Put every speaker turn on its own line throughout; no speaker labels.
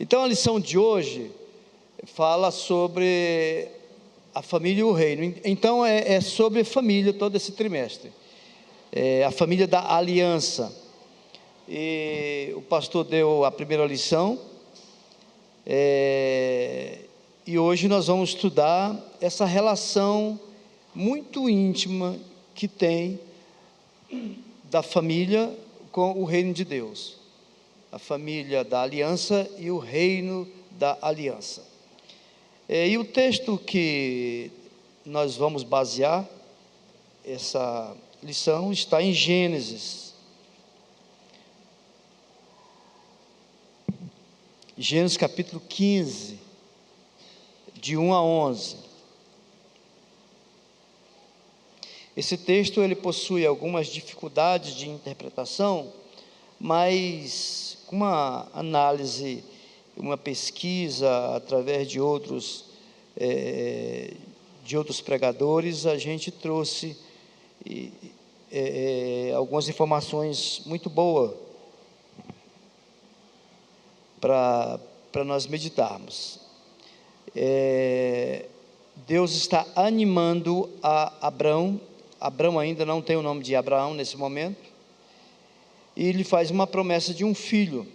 Então a lição de hoje fala sobre a família e o reino. Então é sobre família todo esse trimestre. A família da aliança. E o pastor deu a primeira lição. E hoje nós vamos estudar essa relação muito íntima que tem da família com o reino de Deus. A família da aliança e o reino da aliança. E o texto que nós vamos basear essa lição está em Gênesis. Gênesis capítulo 15, de 1 a 11. Esse texto ele possui algumas dificuldades de interpretação, mas com uma análise, uma pesquisa através de outros pregadores, a gente trouxe algumas informações muito boas para nós meditarmos. Deus está animando a Abrão. Abrão ainda não tem o nome de Abraão nesse momento, e ele faz uma promessa de um filho.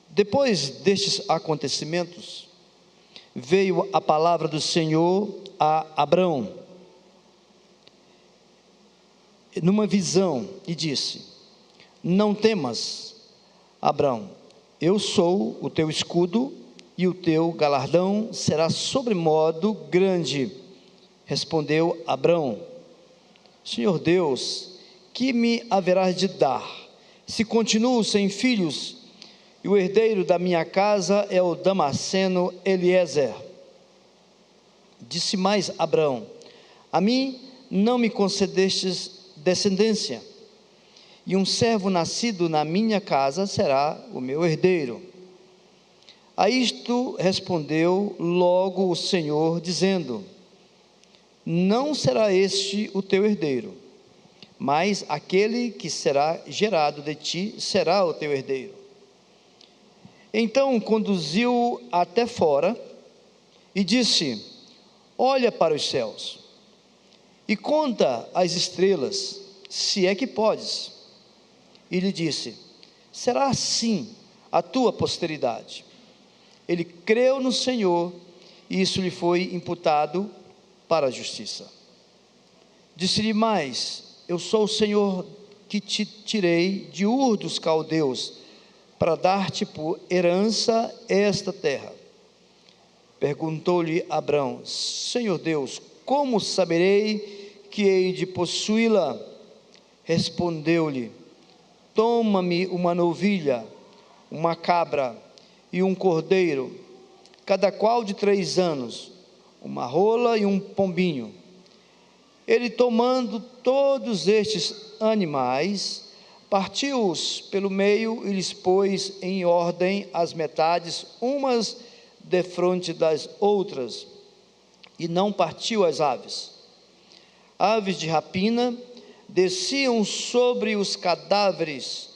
Depois destes acontecimentos, veio a palavra do Senhor a Abrão, numa visão, e disse: não temas, Abrão, eu sou o teu escudo, e o teu galardão será sobremodo grande. Respondeu Abrão: Senhor Deus, que me haverás de dar, se continuo sem filhos, e o herdeiro da minha casa é o Damasceno Eliezer? Disse mais Abrão: a mim não me concedestes descendência, e um servo nascido na minha casa será o meu herdeiro. A isto respondeu logo o Senhor, dizendo: não será este o teu herdeiro, mas aquele que será gerado de ti será o teu herdeiro. Então conduziu-o até fora e disse: olha para os céus e conta as estrelas, se é que podes. E lhe disse: será assim a tua posteridade. Ele creu no Senhor, e isso lhe foi imputado para a justiça. Disse-lhe mais: eu sou o Senhor que te tirei de Ur dos caldeus, para dar-te por herança esta terra. Perguntou-lhe Abrão: Senhor Deus, como saberei que hei de possuí-la? Respondeu-lhe: toma-me uma novilha, uma cabra e um cordeiro, cada qual de 3 anos, uma rola e um pombinho. Ele, tomando todos estes animais, partiu-os pelo meio e lhes pôs em ordem as metades, umas defronte das outras, e não partiu as aves. Aves de rapina desciam sobre os cadáveres,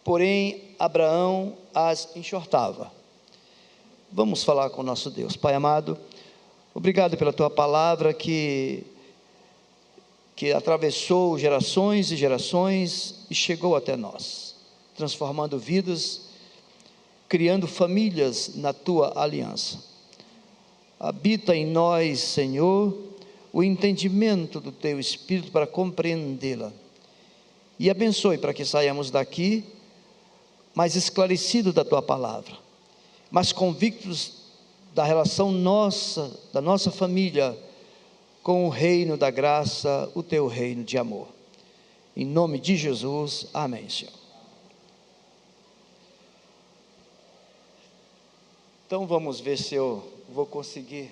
porém Abraão as enxortava. Vamos falar com o nosso Deus. Pai amado, obrigado pela tua palavra que atravessou gerações e gerações e chegou até nós, transformando vidas, criando famílias na tua aliança. Habita em nós, Senhor, o entendimento do teu Espírito para compreendê-la, e abençoe para que saiamos daqui mais esclarecidos da tua palavra, mais convictos da relação nossa, da nossa família, com o reino da graça, o teu reino de amor. Em nome de Jesus, amém, Senhor. Então vamos ver se eu vou conseguir,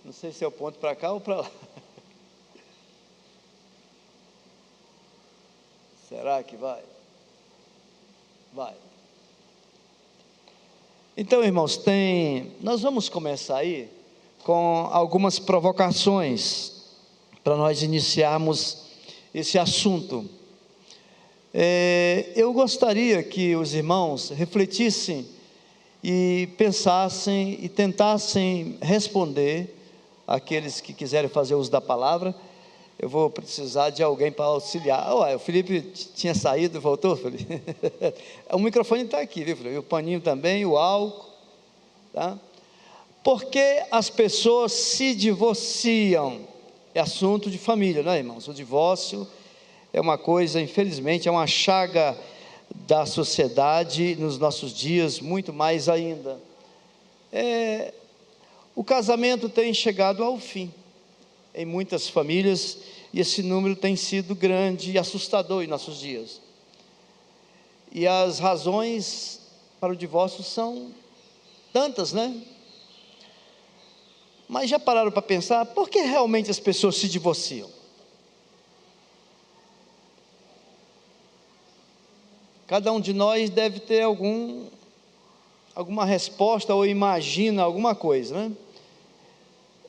não sei se é o ponto para cá ou para lá. Será que vai? Vai. Então, irmãos, nós vamos começar aí com algumas provocações para nós iniciarmos esse assunto. Eu gostaria que os irmãos refletissem e pensassem e tentassem responder aqueles que quiserem fazer uso da palavra. Eu vou precisar de alguém para auxiliar. O Felipe tinha saído, voltou, Felipe? O microfone está aqui, viu, Felipe? O paninho também, o álcool, tá? Por que as pessoas se divorciam? É assunto de família, não é, irmãos? O divórcio é uma coisa, infelizmente, é uma chaga da sociedade nos nossos dias, muito mais ainda. O casamento tem chegado ao fim em muitas famílias, e esse número tem sido grande e assustador em nossos dias. E as razões para o divórcio são tantas, né? Mas já pararam para pensar, por que realmente as pessoas se divorciam? Cada um de nós deve ter alguma resposta ou imagina alguma coisa, né?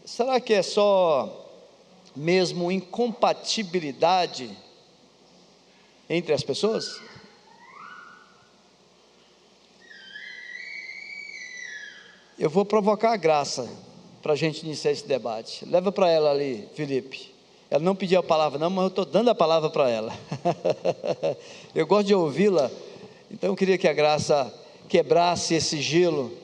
Será que é só mesmo incompatibilidade entre as pessoas? Eu vou provocar a Graça para a gente iniciar esse debate. Leva para ela ali, Felipe. Ela não pediu a palavra não, mas eu estou dando a palavra para ela. Eu gosto de ouvi-la, então eu queria que a Graça quebrasse esse gelo.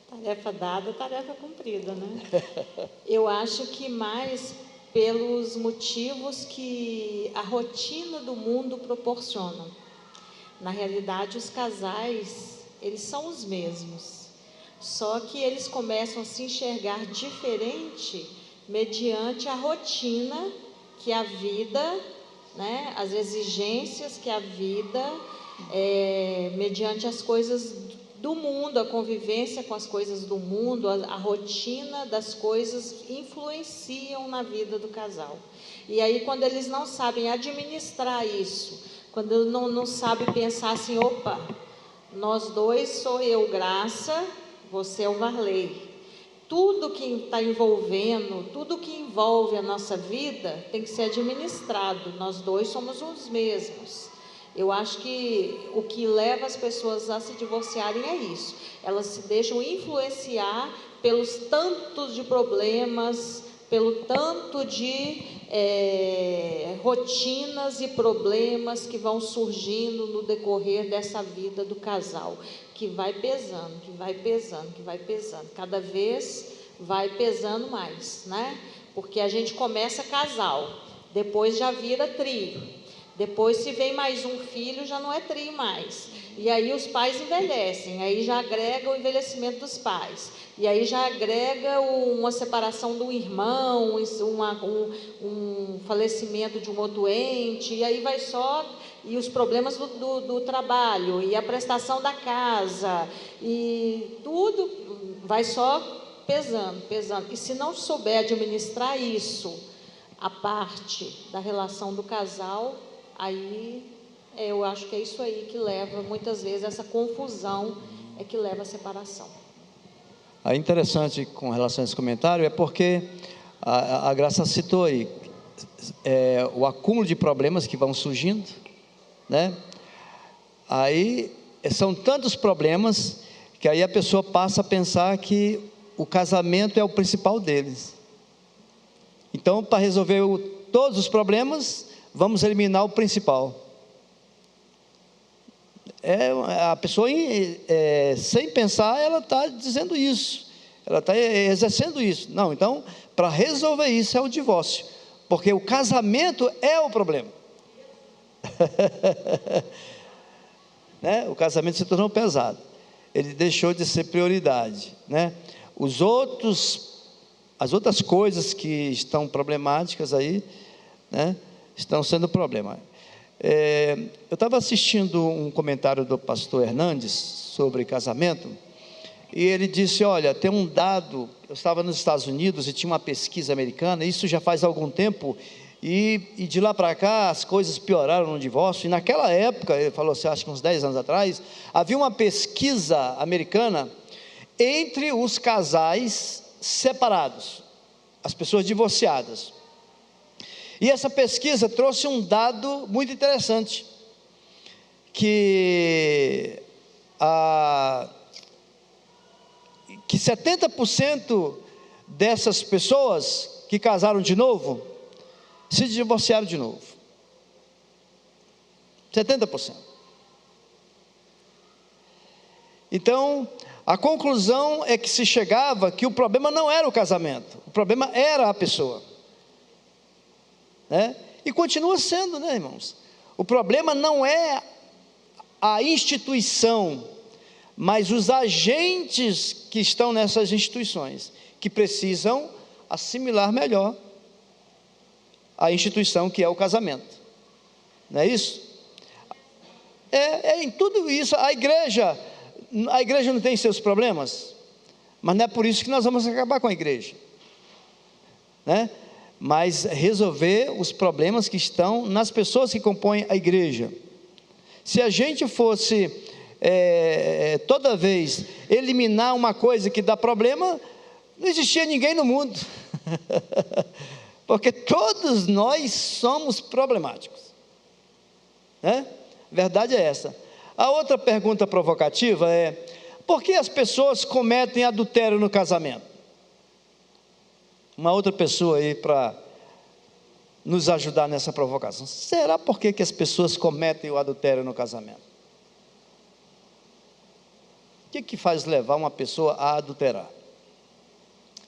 Tarefa dada, tarefa cumprida, né? Eu acho que mais pelos motivos que a rotina do mundo proporciona. Na realidade, os casais, eles são os mesmos, só que eles começam a se enxergar diferente mediante a rotina que a vida, né, as exigências que a vida, mediante as coisas do mundo, a convivência com as coisas do mundo, a rotina das coisas influenciam na vida do casal. E aí, quando eles não sabem administrar isso, quando não sabem pensar assim, opa, nós dois, sou eu, Graça, você é o Varley. Tudo que está envolvendo, tudo que envolve a nossa vida tem que ser administrado, nós dois somos os mesmos. Eu acho que o que leva as pessoas a se divorciarem é isso, elas se deixam influenciar pelos tantos de problemas, pelo tanto de rotinas e problemas que vão surgindo no decorrer dessa vida do casal, que vai pesando, que vai pesando, que vai pesando, cada vez vai pesando mais, né? Porque a gente começa casal, depois já vira trio, depois se vem mais um filho já não é trio mais, e aí os pais envelhecem, aí já agrega o envelhecimento dos pais, e aí já agrega uma separação do irmão, um falecimento de um outro ente, e aí vai só, e os problemas do trabalho, e a prestação da casa, e tudo vai só pesando, pesando, e se não souber administrar isso, a parte da relação do casal, aí eu acho que é isso aí que leva, muitas vezes, essa confusão é que leva à separação.
Interessante com relação a esse comentário, é porque a Graça citou aí, o acúmulo de problemas que vão surgindo, né? Aí são tantos problemas, que aí a pessoa passa a pensar que o casamento é o principal deles. Então, para resolver todos os problemas, vamos eliminar o principal. A pessoa, sem pensar, ela está dizendo isso, ela está exercendo isso. Não, então, para resolver isso é o divórcio, porque o casamento é o problema. Né? O casamento se tornou pesado, ele deixou de ser prioridade, né? As outras coisas que estão problemáticas aí, né, estão sendo problema. Eu estava assistindo um comentário do pastor Hernandes sobre casamento, e ele disse, olha, tem um dado, eu estava nos Estados Unidos e tinha uma pesquisa americana, isso já faz algum tempo, e de lá para cá as coisas pioraram no divórcio, e naquela época, ele falou assim, acho que uns 10 anos atrás, havia uma pesquisa americana entre os casais separados, as pessoas divorciadas, E essa pesquisa trouxe um dado muito interessante, que 70% dessas pessoas que casaram de novo, se divorciaram de novo. 70%. Então, a conclusão é que se chegava que o problema não era o casamento, o problema era a pessoa, né? E continua sendo, né, irmãos? O problema não é a instituição, mas os agentes que estão nessas instituições, que precisam assimilar melhor a instituição que é o casamento, não é isso? Em tudo isso, a igreja não tem seus problemas, mas não é por isso que nós vamos acabar com a igreja, né? Mas resolver os problemas que estão nas pessoas que compõem a igreja. Se a gente fosse toda vez eliminar uma coisa que dá problema, não existia ninguém no mundo, porque todos nós somos problemáticos, né? A verdade é essa. A outra pergunta provocativa é: por que as pessoas cometem adultério no casamento? Uma outra pessoa aí para nos ajudar nessa provocação. Será por que as pessoas cometem o adultério no casamento? O que faz levar uma pessoa a adulterar?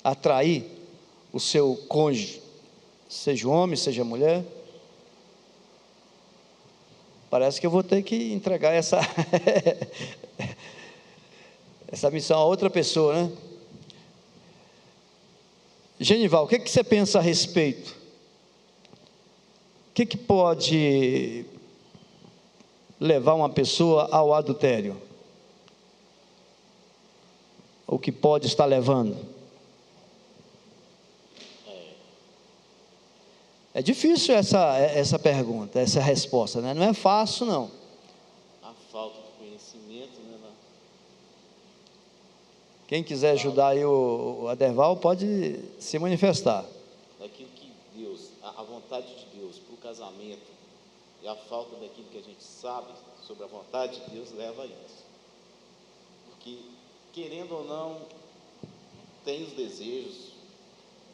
A trair o seu cônjuge, seja homem, seja mulher? Parece que eu vou ter que entregar essa missão a outra pessoa, né? Genival, o que você pensa a respeito? O que pode levar uma pessoa ao adultério? O que pode estar levando? É difícil essa pergunta, essa resposta, né? Não é fácil, não.
A falta de conhecimento, né?
Quem quiser ajudar aí o Aderval pode se manifestar.
Daquilo que Deus, a vontade de Deus para o casamento, e a falta daquilo que a gente sabe sobre a vontade de Deus leva a isso. Porque, querendo ou não, tem os desejos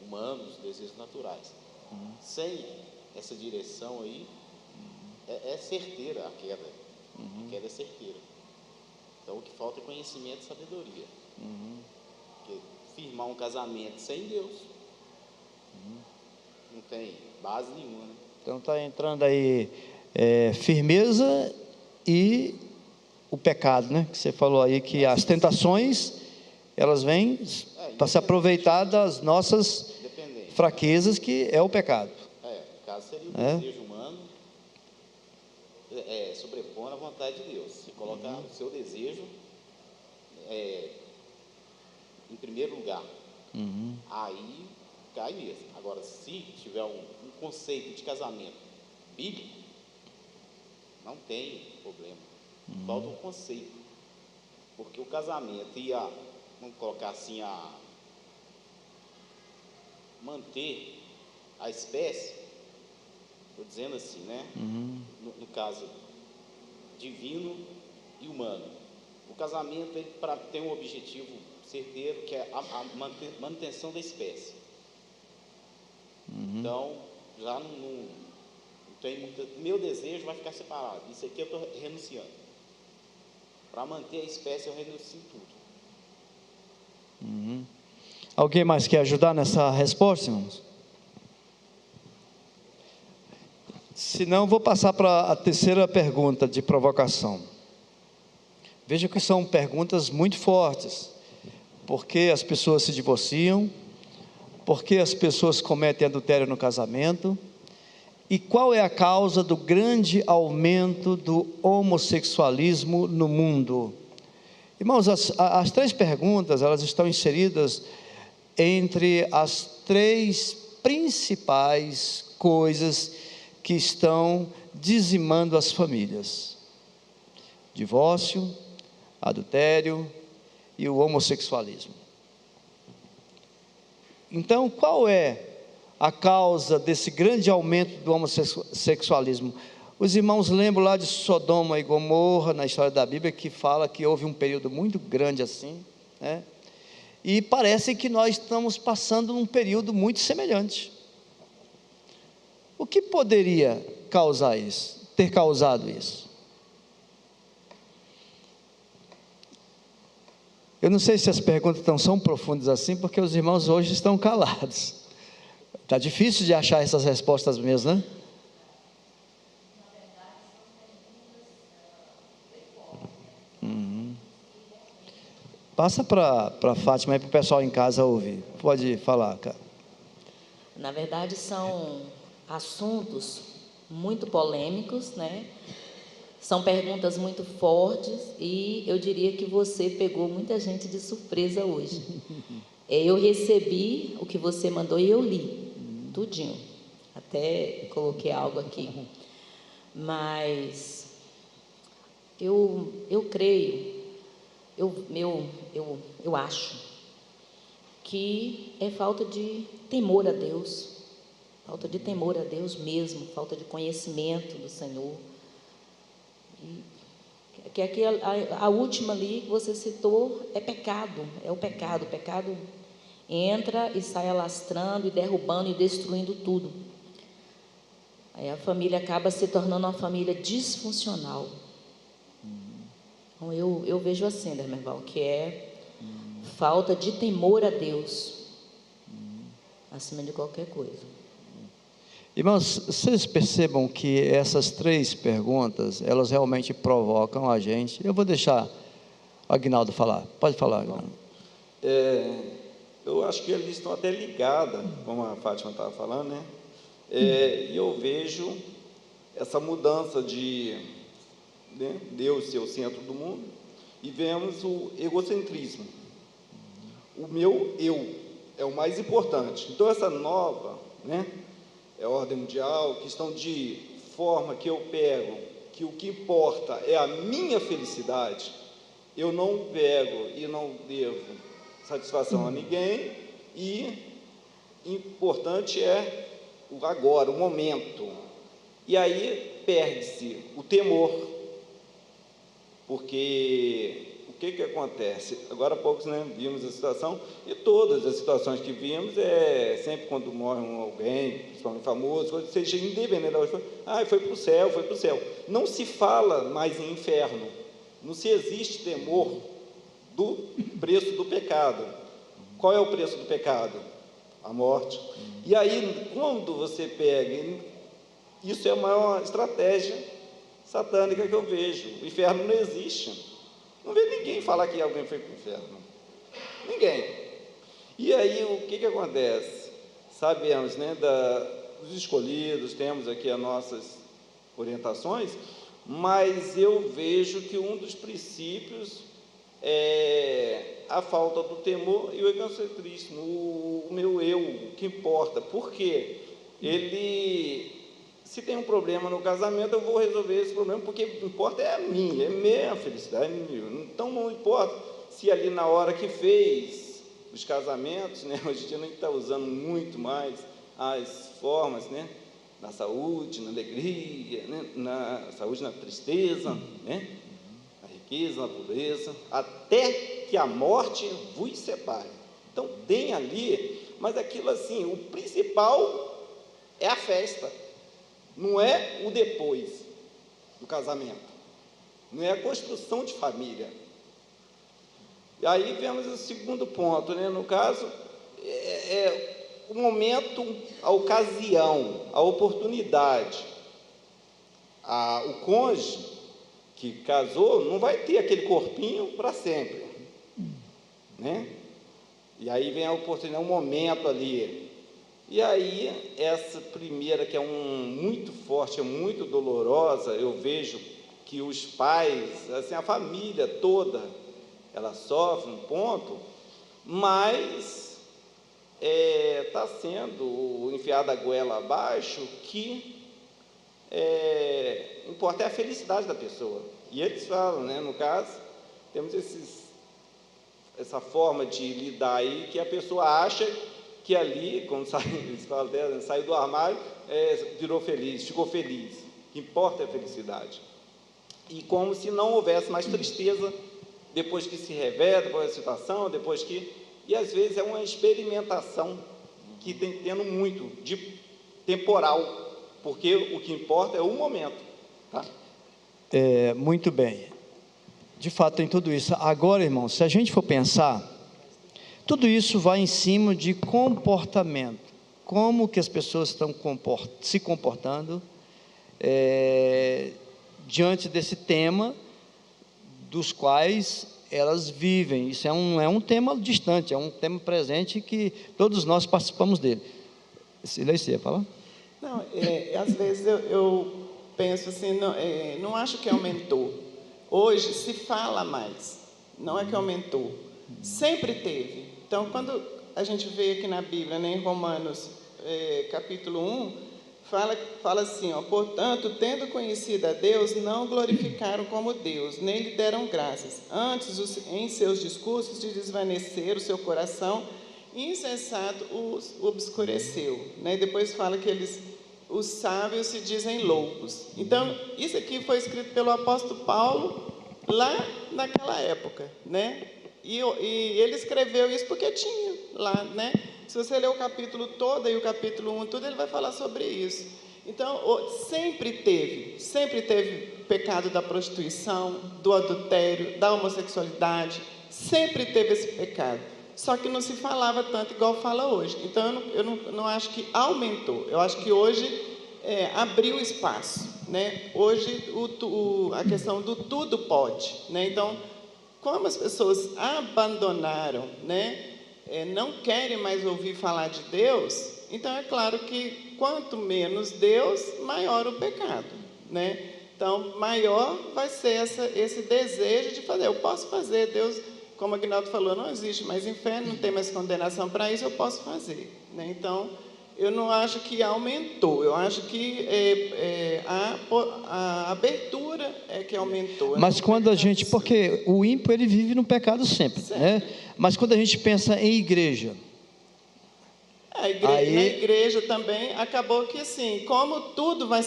humanos, os desejos naturais. Sem essa direção aí, é certeira a queda. A queda é certeira. Então, o que falta é conhecimento e sabedoria. Porque firmar um casamento sem Deus não tem base nenhuma, né?
Então está entrando aí firmeza e o pecado, né? Que você falou aí que as tentações, elas vêm para se aproveitar das nossas fraquezas, que é o pecado.
No caso seria o desejo humano sobrepondo a vontade de Deus. Você colocar o seu desejo em primeiro lugar, aí cai mesmo. Agora, se tiver um conceito de casamento bíblico, não tem problema. Falta um conceito, porque o casamento ia, vamos colocar assim, a manter a espécie, estou dizendo assim, né? No caso divino e humano, o casamento para ter um objetivo certeiro, que é a manutenção da espécie. Então, já não tem muita. Meu desejo vai ficar separado. Isso aqui eu estou renunciando. Para manter a espécie, eu renuncio tudo.
Alguém mais quer ajudar nessa resposta, irmãos? Se não, vou passar para a terceira pergunta de provocação. Veja que são perguntas muito fortes. Por que as pessoas se divorciam? Por que as pessoas cometem adultério no casamento? E qual é a causa do grande aumento do homossexualismo no mundo? Irmãos, as três perguntas, elas estão inseridas entre as três principais coisas que estão dizimando as famílias: divórcio, adultério e o homossexualismo. Então, qual é a causa desse grande aumento do homossexualismo. Os irmãos lembram lá de Sodoma e Gomorra, na história da Bíblia, que fala que houve um período muito grande assim, né? E parece que nós estamos passando num período muito semelhante. O que poderia causar isso, ter causado isso? Eu não sei se as perguntas são profundas assim, porque os irmãos hoje estão calados. Está difícil de achar essas respostas mesmo, né? Passa para Fátima e para o pessoal em casa ouvir. Pode falar, cara.
Na verdade, são assuntos muito polêmicos, né? São perguntas muito fortes e eu diria que você pegou muita gente de surpresa hoje. Eu recebi o que você mandou e eu li, tudinho. Até coloquei algo aqui. Mas eu creio, eu acho que é falta de temor a Deus, falta de temor a Deus mesmo, falta de conhecimento do Senhor. E que aqui a última ali que você citou é pecado, é o pecado. O pecado entra e sai alastrando e derrubando e destruindo tudo. Aí a família acaba se tornando uma família disfuncional. Então eu vejo assim, né, meu irmão, que é falta de temor a Deus, acima de qualquer coisa.
Irmãos, vocês percebam que essas 3 perguntas, elas realmente provocam a gente. Eu vou deixar o Aguinaldo falar. Pode falar, Aguinaldo.
Eu acho que eles estão até ligadas, como a Fátima estava falando, né? E eu vejo essa mudança de, né, Deus ser o centro do mundo, e vemos o egocentrismo. O meu eu é o mais importante. Então essa nova, né, ordem mundial, questão de forma que eu pego, que o que importa é a minha felicidade, eu não pego e não devo satisfação a ninguém, e importante é o agora, o momento. E aí perde-se o temor, porque o que acontece? Agora há poucos, né, vimos a situação, e todas as situações que vimos, sempre quando morre alguém, principalmente famoso, seja independente da coisa, foi para o céu, foi para o céu. Não se fala mais em inferno, não se existe temor do preço do pecado. Qual é o preço do pecado? A morte. E aí, quando você pega, isso é a maior estratégia satânica que eu vejo. O inferno não existe. Não vê ninguém falar que alguém foi para o inferno. Ninguém. E aí, o que acontece? Sabemos, né, dos escolhidos, temos aqui as nossas orientações, mas eu vejo que um dos princípios é a falta do temor e o egocentrismo, o meu eu, o que importa. Por quê? Se tem um problema no casamento, eu vou resolver esse problema, porque o que importa é a minha felicidade, então não importa se ali na hora que fez os casamentos, né, hoje em dia a gente está usando muito mais as formas, né, na saúde, na alegria, né, na saúde, na tristeza, né, na riqueza, na pobreza, até que a morte vos separe. Então tem ali, mas aquilo assim, o principal é a festa. Não é o depois do casamento, não é a construção de família. E aí vemos o segundo ponto, né? No caso, o momento, a ocasião, a oportunidade. O cônjuge que casou não vai ter aquele corpinho para sempre, né? E aí vem a oportunidade, um momento ali. E aí, essa primeira, que é muito forte, é muito dolorosa, eu vejo que os pais, assim, a família toda, ela sofre um ponto, mas está sendo enfiada a goela abaixo, que importa é a felicidade da pessoa. E eles falam, né, no caso, temos essa forma de lidar aí, que a pessoa acha que ali, como eles falam dela, saiu do armário, virou feliz, ficou feliz. O que importa é a felicidade. E como se não houvesse mais tristeza depois que se revela, depois da situação, depois que... E às vezes é uma experimentação que tem tendo muito de temporal, porque o que importa é o momento. Tá?
Muito bem. De fato tem tudo isso. Agora, irmão, se a gente for pensar, tudo isso vai em cima de comportamento. Como que as pessoas estão se comportando diante desse tema dos quais elas vivem. Isso é um tema distante, é um tema presente que todos nós participamos dele. Silêncio, você ia falar?
Não, às vezes eu penso assim, não acho que aumentou. Hoje se fala mais, não é que aumentou, sempre teve. Então, quando a gente vê aqui na Bíblia, né, em Romanos capítulo 1, fala assim, portanto, tendo conhecido a Deus, não glorificaram como Deus, nem lhe deram graças. Antes, em seus discursos, de desvanecer o seu coração, insensato os obscureceu. Né? E depois fala que os sábios se dizem loucos. Então, isso aqui foi escrito pelo apóstolo Paulo, lá naquela época, né? E ele escreveu isso porque tinha lá, né? Se você ler o capítulo todo e o capítulo 1, tudo, ele vai falar sobre isso. Então, sempre teve pecado da prostituição, do adultério, da homossexualidade, sempre teve esse pecado. Só que não se falava tanto igual fala hoje. Então, eu não acho que aumentou, eu acho que hoje abriu espaço, né? Hoje, a questão do tudo pode, né? Então, como as pessoas abandonaram, né? Não querem mais ouvir falar de Deus, então é claro que quanto menos Deus, maior o pecado, né? Então, maior vai ser esse desejo de fazer. Eu posso fazer, Deus, como o Aguinaldo falou, não existe mais inferno, não tem mais condenação para isso, eu posso fazer, né? Então, eu não acho que aumentou, eu acho que a abertura é que aumentou.
Mas quando a gente, porque o ímpio ele vive no pecado sempre, né? Mas quando a gente pensa em igreja,
na igreja também acabou que assim, como tudo vai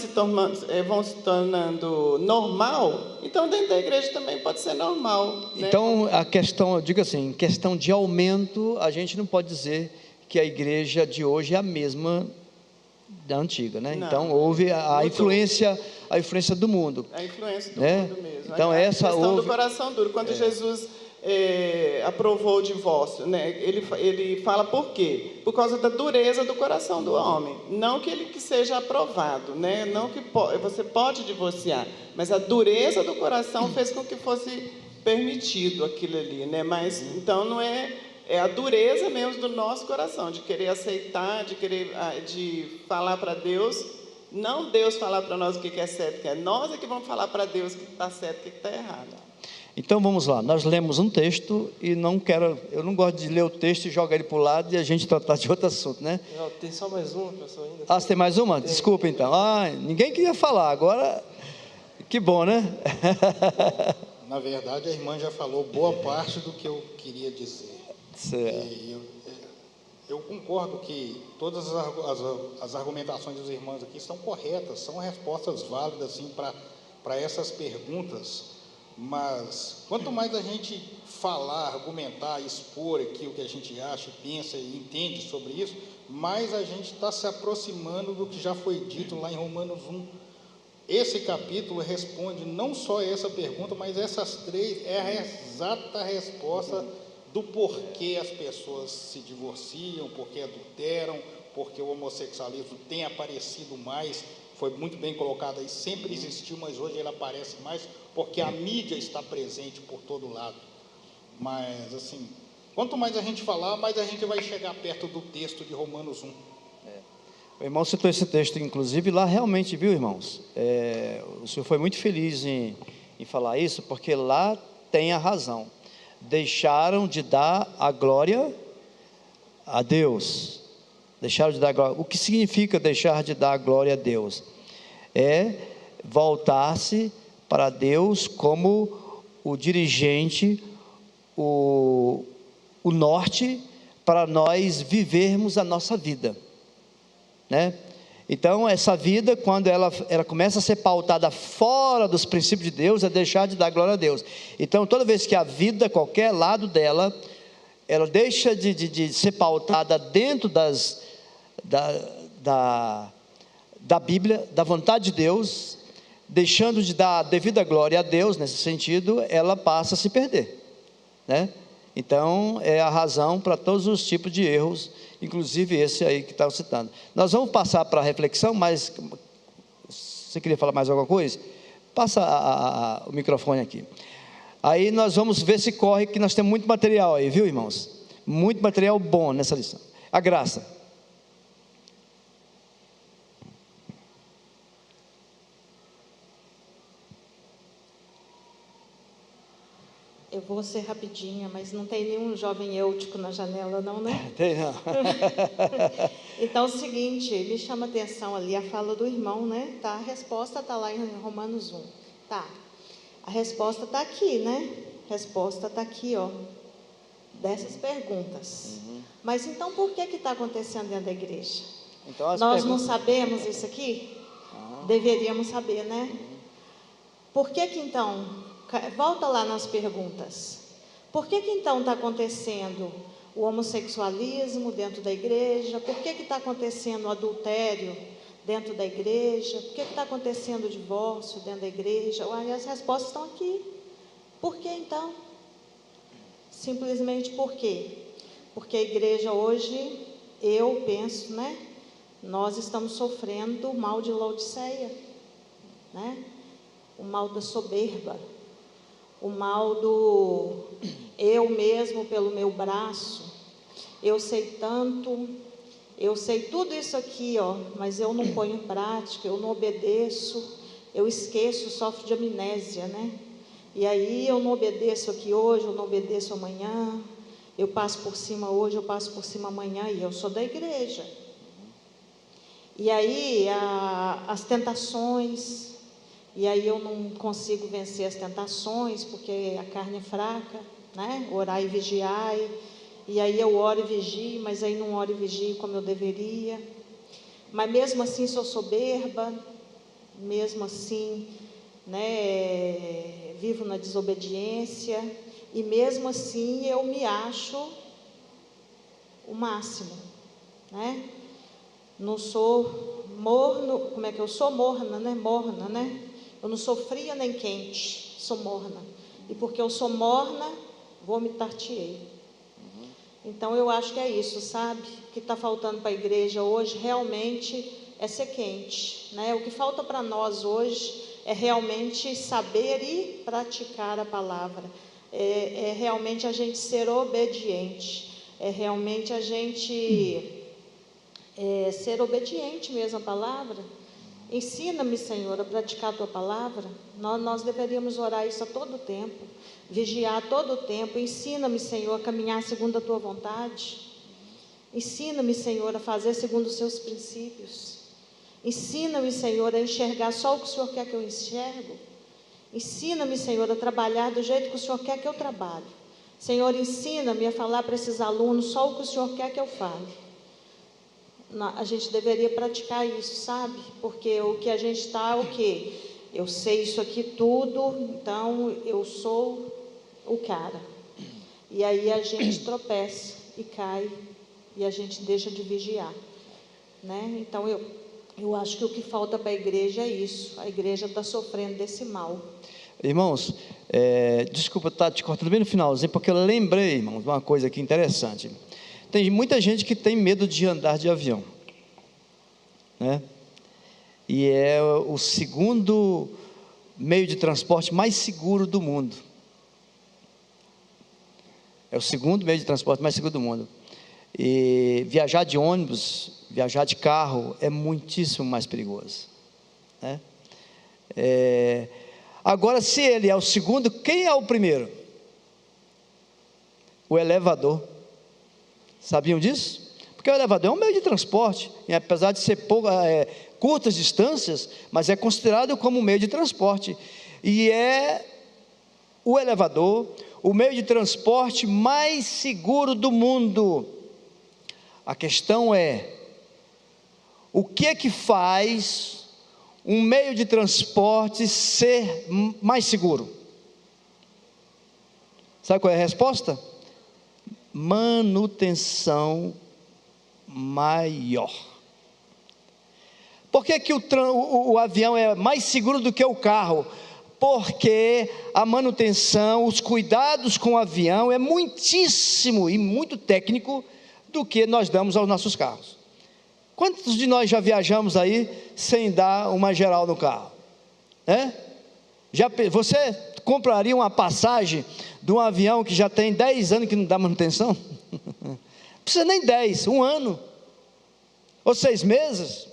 vão se tornando normal, então dentro da igreja também pode ser normal.
Então a questão, eu digo assim, em questão de aumento, a gente não pode dizer que a igreja de hoje é a mesma da antiga, né? Não, então houve a influência do mundo.
A influência do
né?
mundo mesmo.
Então
a questão do coração duro. Quando Jesus aprovou o divórcio, né? Ele fala por quê? Por causa da dureza do coração do homem. Não que ele seja aprovado, né? Não que você pode divorciar, mas a dureza do coração fez com que fosse permitido aquilo ali, né? Mas então não é a dureza mesmo do nosso coração, de querer aceitar, de falar para Deus, não Deus falar para nós o que é certo, que é nós que vamos falar para Deus o que está certo e o que está errado.
Então vamos lá, nós lemos um texto e eu não gosto de ler o texto e jogar ele para o lado e a gente tratar de outro assunto, né?
Não, tem só mais uma, professor, ainda.
Você tem mais uma? Desculpa então. Ninguém queria falar, agora que bom, né?
Na verdade, a irmã já falou boa parte do que eu queria dizer. Eu concordo que todas as argumentações dos irmãos aqui são corretas, são respostas válidas assim, para essas perguntas, mas quanto mais a gente falar, argumentar, expor aqui o que a gente acha, pensa e entende sobre isso, mais a gente está se aproximando do que já foi dito lá em Romanos 1. Esse capítulo responde não só essa pergunta, mas essas três é a exata resposta do porquê as pessoas se divorciam, porquê adulteram, porque o homossexualismo tem aparecido mais, foi muito bem colocado aí, sempre existiu, mas hoje ele aparece mais, porque a mídia está presente por todo lado. Mas, assim, quanto mais a gente falar, mais a gente vai chegar perto do texto de Romanos 1.
O irmão citou esse texto, inclusive, lá realmente, viu, irmãos? O senhor foi muito feliz em falar isso, porque lá tem a razão. Deixaram de dar a glória a Deus. Deixaram de dar glória. O que significa deixar de dar a glória a Deus? É voltar-se para Deus como o dirigente, o norte para nós vivermos a nossa vida, né? Então, essa vida, quando ela começa a ser pautada fora dos princípios de Deus, é deixar de dar glória a Deus. Então, toda vez que a vida, qualquer lado dela, ela deixa de ser pautada dentro da Bíblia, da vontade de Deus, deixando de dar devida glória a Deus, nesse sentido, ela passa a se perder, né? Então, é a razão para todos os tipos de erros, inclusive esse aí que estava citando. Nós vamos passar para a reflexão, mas você queria falar mais alguma coisa? Passa o microfone aqui. Aí nós vamos ver se corre, que nós temos muito material aí, viu, irmãos? Muito material bom nessa lição. A graça.
Eu vou ser rapidinha, mas não tem nenhum jovem eutico na janela, não, né?
Tem não.
Então, é o seguinte, me chama a atenção ali a fala do irmão, né? Tá, a resposta está lá em Romanos 1. Tá. A resposta está aqui, né? A resposta está aqui, ó. Dessas perguntas. Mas então, por que está acontecendo dentro da igreja?
Então,
nós não sabemos isso aqui? Deveríamos saber, né? Por que então... Volta lá nas perguntas. Por que então está acontecendo o homossexualismo dentro da igreja? Por que está acontecendo o adultério dentro da igreja? Por que está acontecendo o divórcio dentro da igreja? Olha, as respostas estão aqui. Por que então? Simplesmente por quê? Porque a igreja hoje, eu penso, né? Nós estamos sofrendo o mal de Laodiceia, né? O mal da soberba. O mal do eu mesmo pelo meu braço, eu sei tanto, eu sei tudo isso aqui, ó, mas eu não ponho em prática, eu não obedeço, eu esqueço, sofro de amnésia, né? E aí eu não obedeço aqui hoje, eu não obedeço amanhã, eu passo por cima hoje, eu passo por cima amanhã, e eu sou da igreja. E aí as tentações... E aí eu não consigo vencer as tentações, porque a carne é fraca, né? Orar e vigiar. E aí eu oro e vigio, mas aí não oro e vigio como eu deveria. Mas mesmo assim sou soberba, mesmo assim, né, vivo na desobediência. E mesmo assim eu me acho o máximo, né? Não sou morno, como é que eu sou? Morna, né? Eu não sou fria nem quente, sou morna. E porque eu sou morna, vomitar-te-ei. Então eu acho que é isso, sabe? O que está faltando para a igreja hoje realmente é ser quente, né? O que falta para nós hoje é realmente saber e praticar a palavra. É realmente a gente ser obediente. É realmente a gente ser obediente mesmo à palavra. Ensina-me, Senhor, a praticar a Tua palavra. Nós deveríamos orar isso a todo tempo, vigiar a todo tempo. Ensina-me, Senhor, a caminhar segundo a Tua vontade. Ensina-me, Senhor, a fazer segundo os Seus princípios. Ensina-me, Senhor, a enxergar só o que o Senhor quer que eu enxergo. Ensina-me, Senhor, a trabalhar do jeito que o Senhor quer que eu trabalhe. Senhor, ensina-me a falar para esses alunos só o que o Senhor quer que eu fale. A gente deveria praticar isso, sabe? Porque o que a gente está, o quê? Eu sei isso aqui tudo, então eu sou o cara. E aí a gente tropeça e cai, e a gente deixa de vigiar, né? Então eu acho que o que falta para a igreja é isso. A igreja está sofrendo desse mal.
Irmãos, desculpa estar te cortando bem no finalzinho, porque eu lembrei, irmãos, de uma coisa aqui interessante. Tem muita gente que tem medo de andar de avião, né? E é o segundo meio de transporte mais seguro do mundo. É o segundo meio de transporte mais seguro do mundo. E viajar de ônibus, viajar de carro é muitíssimo mais perigoso, né? Agora, se ele é o segundo, quem é o primeiro? O elevador. Sabiam disso? Porque o elevador é um meio de transporte, e apesar de ser curtas distâncias, mas é considerado como um meio de transporte. E é o elevador o meio de transporte mais seguro do mundo. A questão é, o que é que faz um meio de transporte ser mais seguro? Sabe qual é a resposta? Manutenção maior. Por que o avião é mais seguro do que o carro? Porque a manutenção, os cuidados com o avião é muitíssimo e muito técnico do que nós damos aos nossos carros. Quantos de nós já viajamos aí sem dar uma geral no carro? Você compraria uma passagem de um avião que já tem 10 anos que não dá manutenção? Não precisa nem 10, 1 ano, ou 6 meses,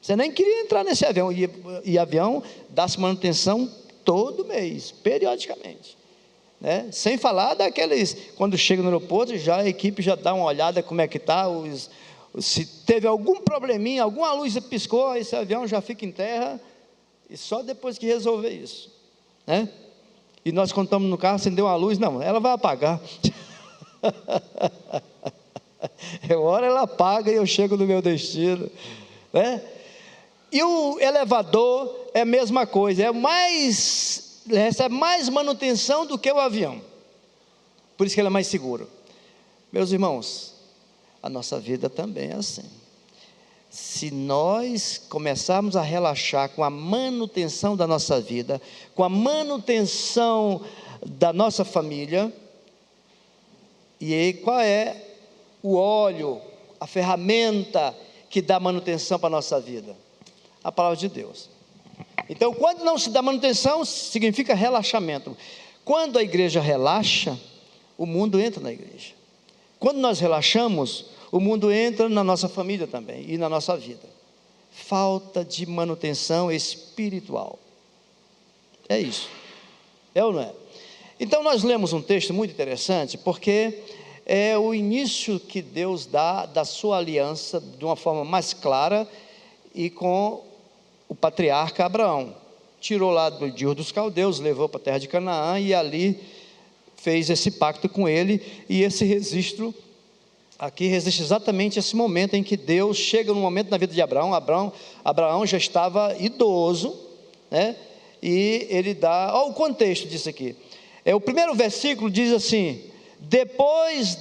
você nem queria entrar nesse avião, e avião dá-se manutenção todo mês, periodicamente, né? Sem falar daqueles, quando chega no aeroporto, a equipe já dá uma olhada como é que está, se teve algum probleminha, alguma luz piscou, esse avião já fica em terra, e só depois que resolver isso, né? E nós, quando estamos no carro, acendeu uma luz, não, ela vai apagar. Uma hora ela apaga e eu chego no meu destino, né? E o elevador é a mesma coisa, recebe mais manutenção do que o avião, por isso que ele é mais seguro. Meus irmãos, a nossa vida também é assim. Se nós começarmos a relaxar com a manutenção da nossa vida, com a manutenção da nossa família, e aí qual é o óleo, a ferramenta que dá manutenção para a nossa vida? A palavra de Deus. Então, quando não se dá manutenção, significa relaxamento. Quando a igreja relaxa, o mundo entra na igreja. Quando nós relaxamos, o mundo entra na nossa família também e na nossa vida. Falta de manutenção espiritual. É isso. É ou não é? Então nós lemos um texto muito interessante, porque é o início que Deus dá da sua aliança de uma forma mais clara e com o patriarca Abraão. Tirou lá do Ur dos Caldeus, levou para a terra de Canaã e ali fez esse pacto com ele, e esse registro aqui resiste exatamente esse momento em que Deus chega no momento na vida de Abraão. Abraão já estava idoso, né? E ele dá, olha o contexto disso aqui, o primeiro versículo diz assim: depois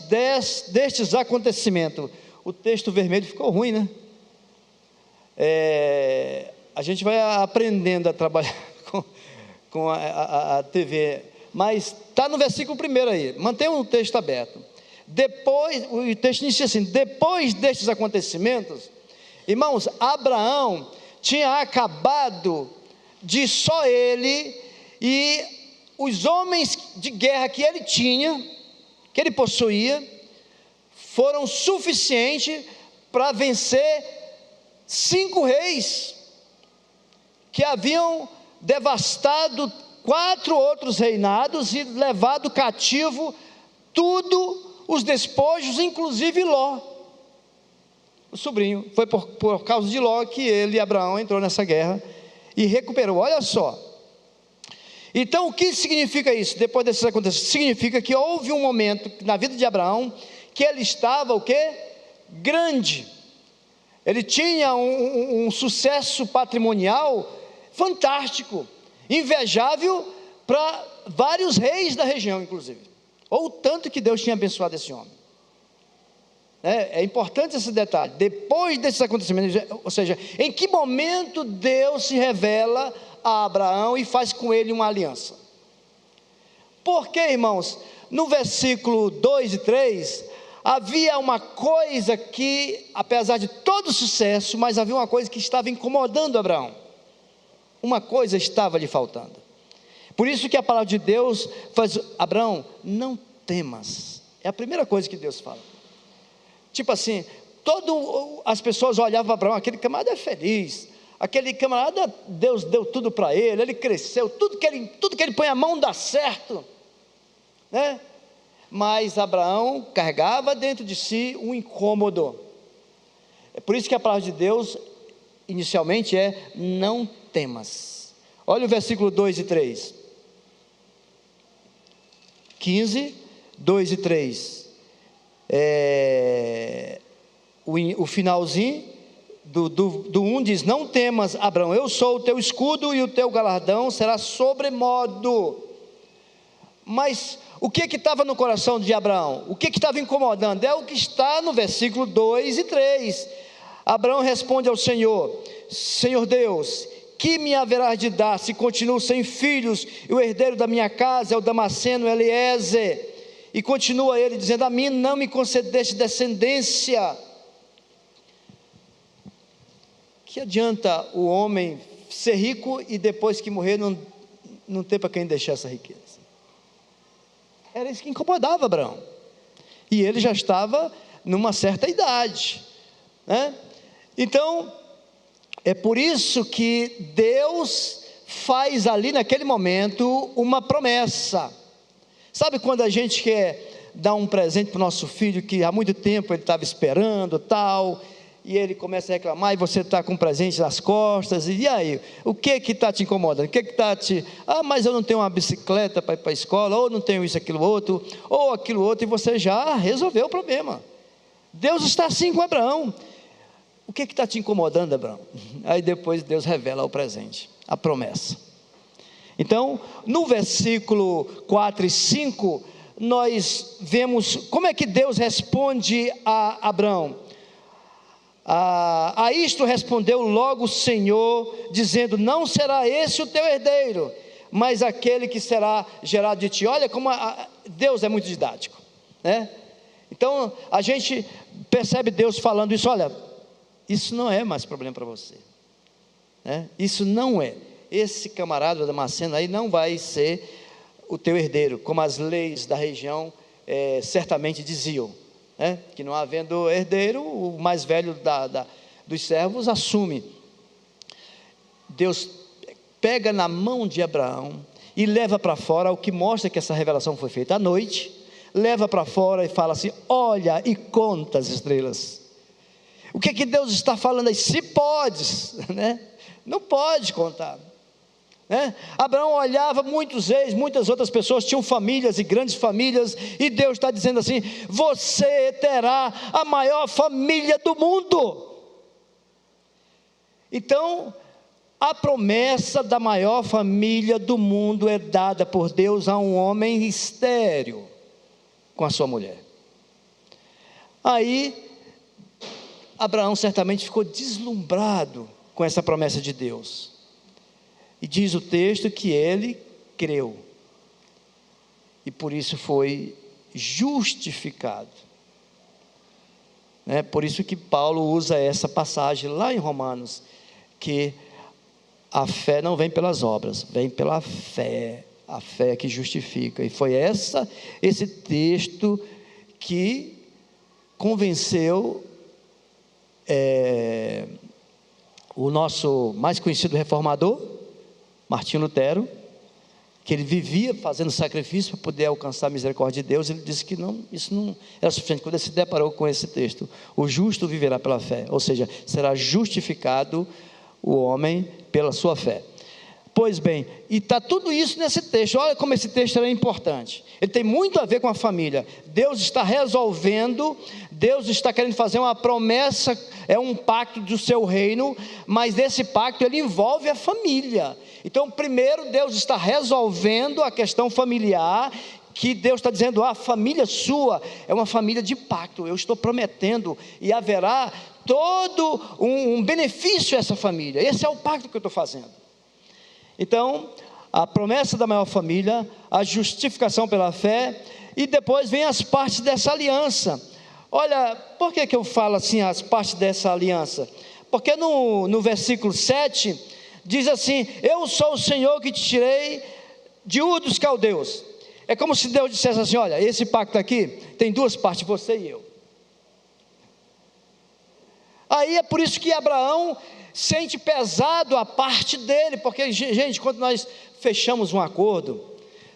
destes acontecimentos. O texto vermelho ficou ruim, né? A gente vai aprendendo a trabalhar com a TV, mas está no versículo primeiro aí, mantenha o texto aberto. Depois, o texto inicia assim: depois destes acontecimentos, irmãos, Abraão tinha acabado de só ele e os homens de guerra que ele tinha, que ele possuía, foram suficientes para vencer 5 reis que haviam devastado 4 outros reinados e levado cativo tudo os despojos, inclusive Ló, o sobrinho. Foi por causa de Ló que ele e Abraão entrou nessa guerra e recuperou. Olha só, então o que significa isso? Depois desses acontecimentos, significa que houve um momento na vida de Abraão que ele estava o quê? Grande. Ele tinha um sucesso patrimonial fantástico, invejável para vários reis da região, inclusive, ou tanto que Deus tinha abençoado esse homem. É importante esse detalhe. Depois desses acontecimentos, ou seja, em que momento Deus se revela a Abraão e faz com ele uma aliança? Porque, irmãos, no versículo 2 e 3, havia uma coisa que, apesar de todo o sucesso, mas havia uma coisa que estava incomodando Abraão. Uma coisa estava lhe faltando. Por isso que a palavra de Deus faz: Abraão, não temas. É a primeira coisa que Deus fala. Tipo assim, as pessoas olhavam para Abraão: aquele camarada é feliz, aquele camarada, Deus deu tudo para ele, ele cresceu, tudo que ele põe a mão dá certo, né? Mas Abraão carregava dentro de si um incômodo. É por isso que a palavra de Deus inicialmente é: não temas. Olha o versículo 2 e 3, 15, 2 e 3, o finalzinho do 1 diz: não temas, Abraão, eu sou o teu escudo e o teu galardão será sobremodo. Mas o que estava no coração de Abraão? O que estava incomodando? É o que está no versículo 2 e 3. Abraão responde ao Senhor: Senhor Deus, que me haverás de dar se continuo sem filhos, e o herdeiro da minha casa é o Damasceno Eliezer? E continua ele dizendo: a mim não me concedeste descendência. Que adianta o homem ser rico e depois que morrer não ter para quem deixar essa riqueza? Era isso que incomodava Abraão. E ele já estava numa certa idade, né? Então, é por isso que Deus faz ali naquele momento uma promessa. Sabe quando a gente quer dar um presente para o nosso filho que há muito tempo ele estava esperando, tal, e ele começa a reclamar e você está com um presente nas costas, e aí, o que está te incomodando? O que está te... mas eu não tenho uma bicicleta para ir para a escola, ou não tenho isso, aquilo outro, e você já resolveu o problema. Deus está assim com Abraão. O que está te incomodando, Abraão? Aí depois Deus revela o presente, a promessa. Então, no versículo 4 e 5, nós vemos como é que Deus responde a Abraão. A isto respondeu logo o Senhor, dizendo: não será esse o teu herdeiro, mas aquele que será gerado de ti. Olha como Deus é muito didático, né? Então, a gente percebe Deus falando isso: olha, isso não é mais problema para você, né? Isso não é. Esse camarada Damasceno aí não vai ser o teu herdeiro, como as leis da região certamente diziam, né? Que não havendo herdeiro, o mais velho dos servos assume. Deus pega na mão de Abraão e leva para fora, o que mostra que essa revelação foi feita à noite. Leva para fora e fala assim: olha e conta as estrelas. O que Deus está falando aí? Se podes, né? Não pode contar, né? Abraão olhava, muitas outras pessoas tinham famílias e grandes famílias, e Deus está dizendo assim: você terá a maior família do mundo. Então, a promessa da maior família do mundo é dada por Deus a um homem estéril com a sua mulher. Aí Abraão certamente ficou deslumbrado com essa promessa de Deus, e diz o texto que ele creu, e por isso foi justificado, né? Por isso que Paulo usa essa passagem lá em Romanos, que a fé não vem pelas obras, vem pela fé, a fé que justifica. E foi esse texto que convenceu o nosso mais conhecido reformador, Martinho Lutero, que ele vivia fazendo sacrifício para poder alcançar a misericórdia de Deus. Ele disse que isso não era suficiente. Quando ele se deparou com esse texto: o justo viverá pela fé, ou seja, será justificado o homem pela sua fé. Pois bem, e está tudo isso nesse texto. Olha como esse texto é importante. Ele tem muito a ver com a família. Deus está resolvendo, Deus está querendo fazer uma promessa, é um pacto do seu reino, mas esse pacto ele envolve a família. Então, primeiro Deus está resolvendo a questão familiar, que Deus está dizendo: a família sua é uma família de pacto, eu estou prometendo, e haverá todo um benefício a essa família. Esse é o pacto que eu estou fazendo. Então, a promessa da maior família, a justificação pela fé, e depois vem as partes dessa aliança. Olha, por que eu falo assim, as partes dessa aliança? Porque no versículo 7, diz assim: eu sou o Senhor que te tirei de Ur dos Caldeus. É como se Deus dissesse assim: olha, esse pacto aqui tem duas partes, você e eu. Aí é por isso que Abraão sente pesado a parte dele, porque, gente, quando nós fechamos um acordo,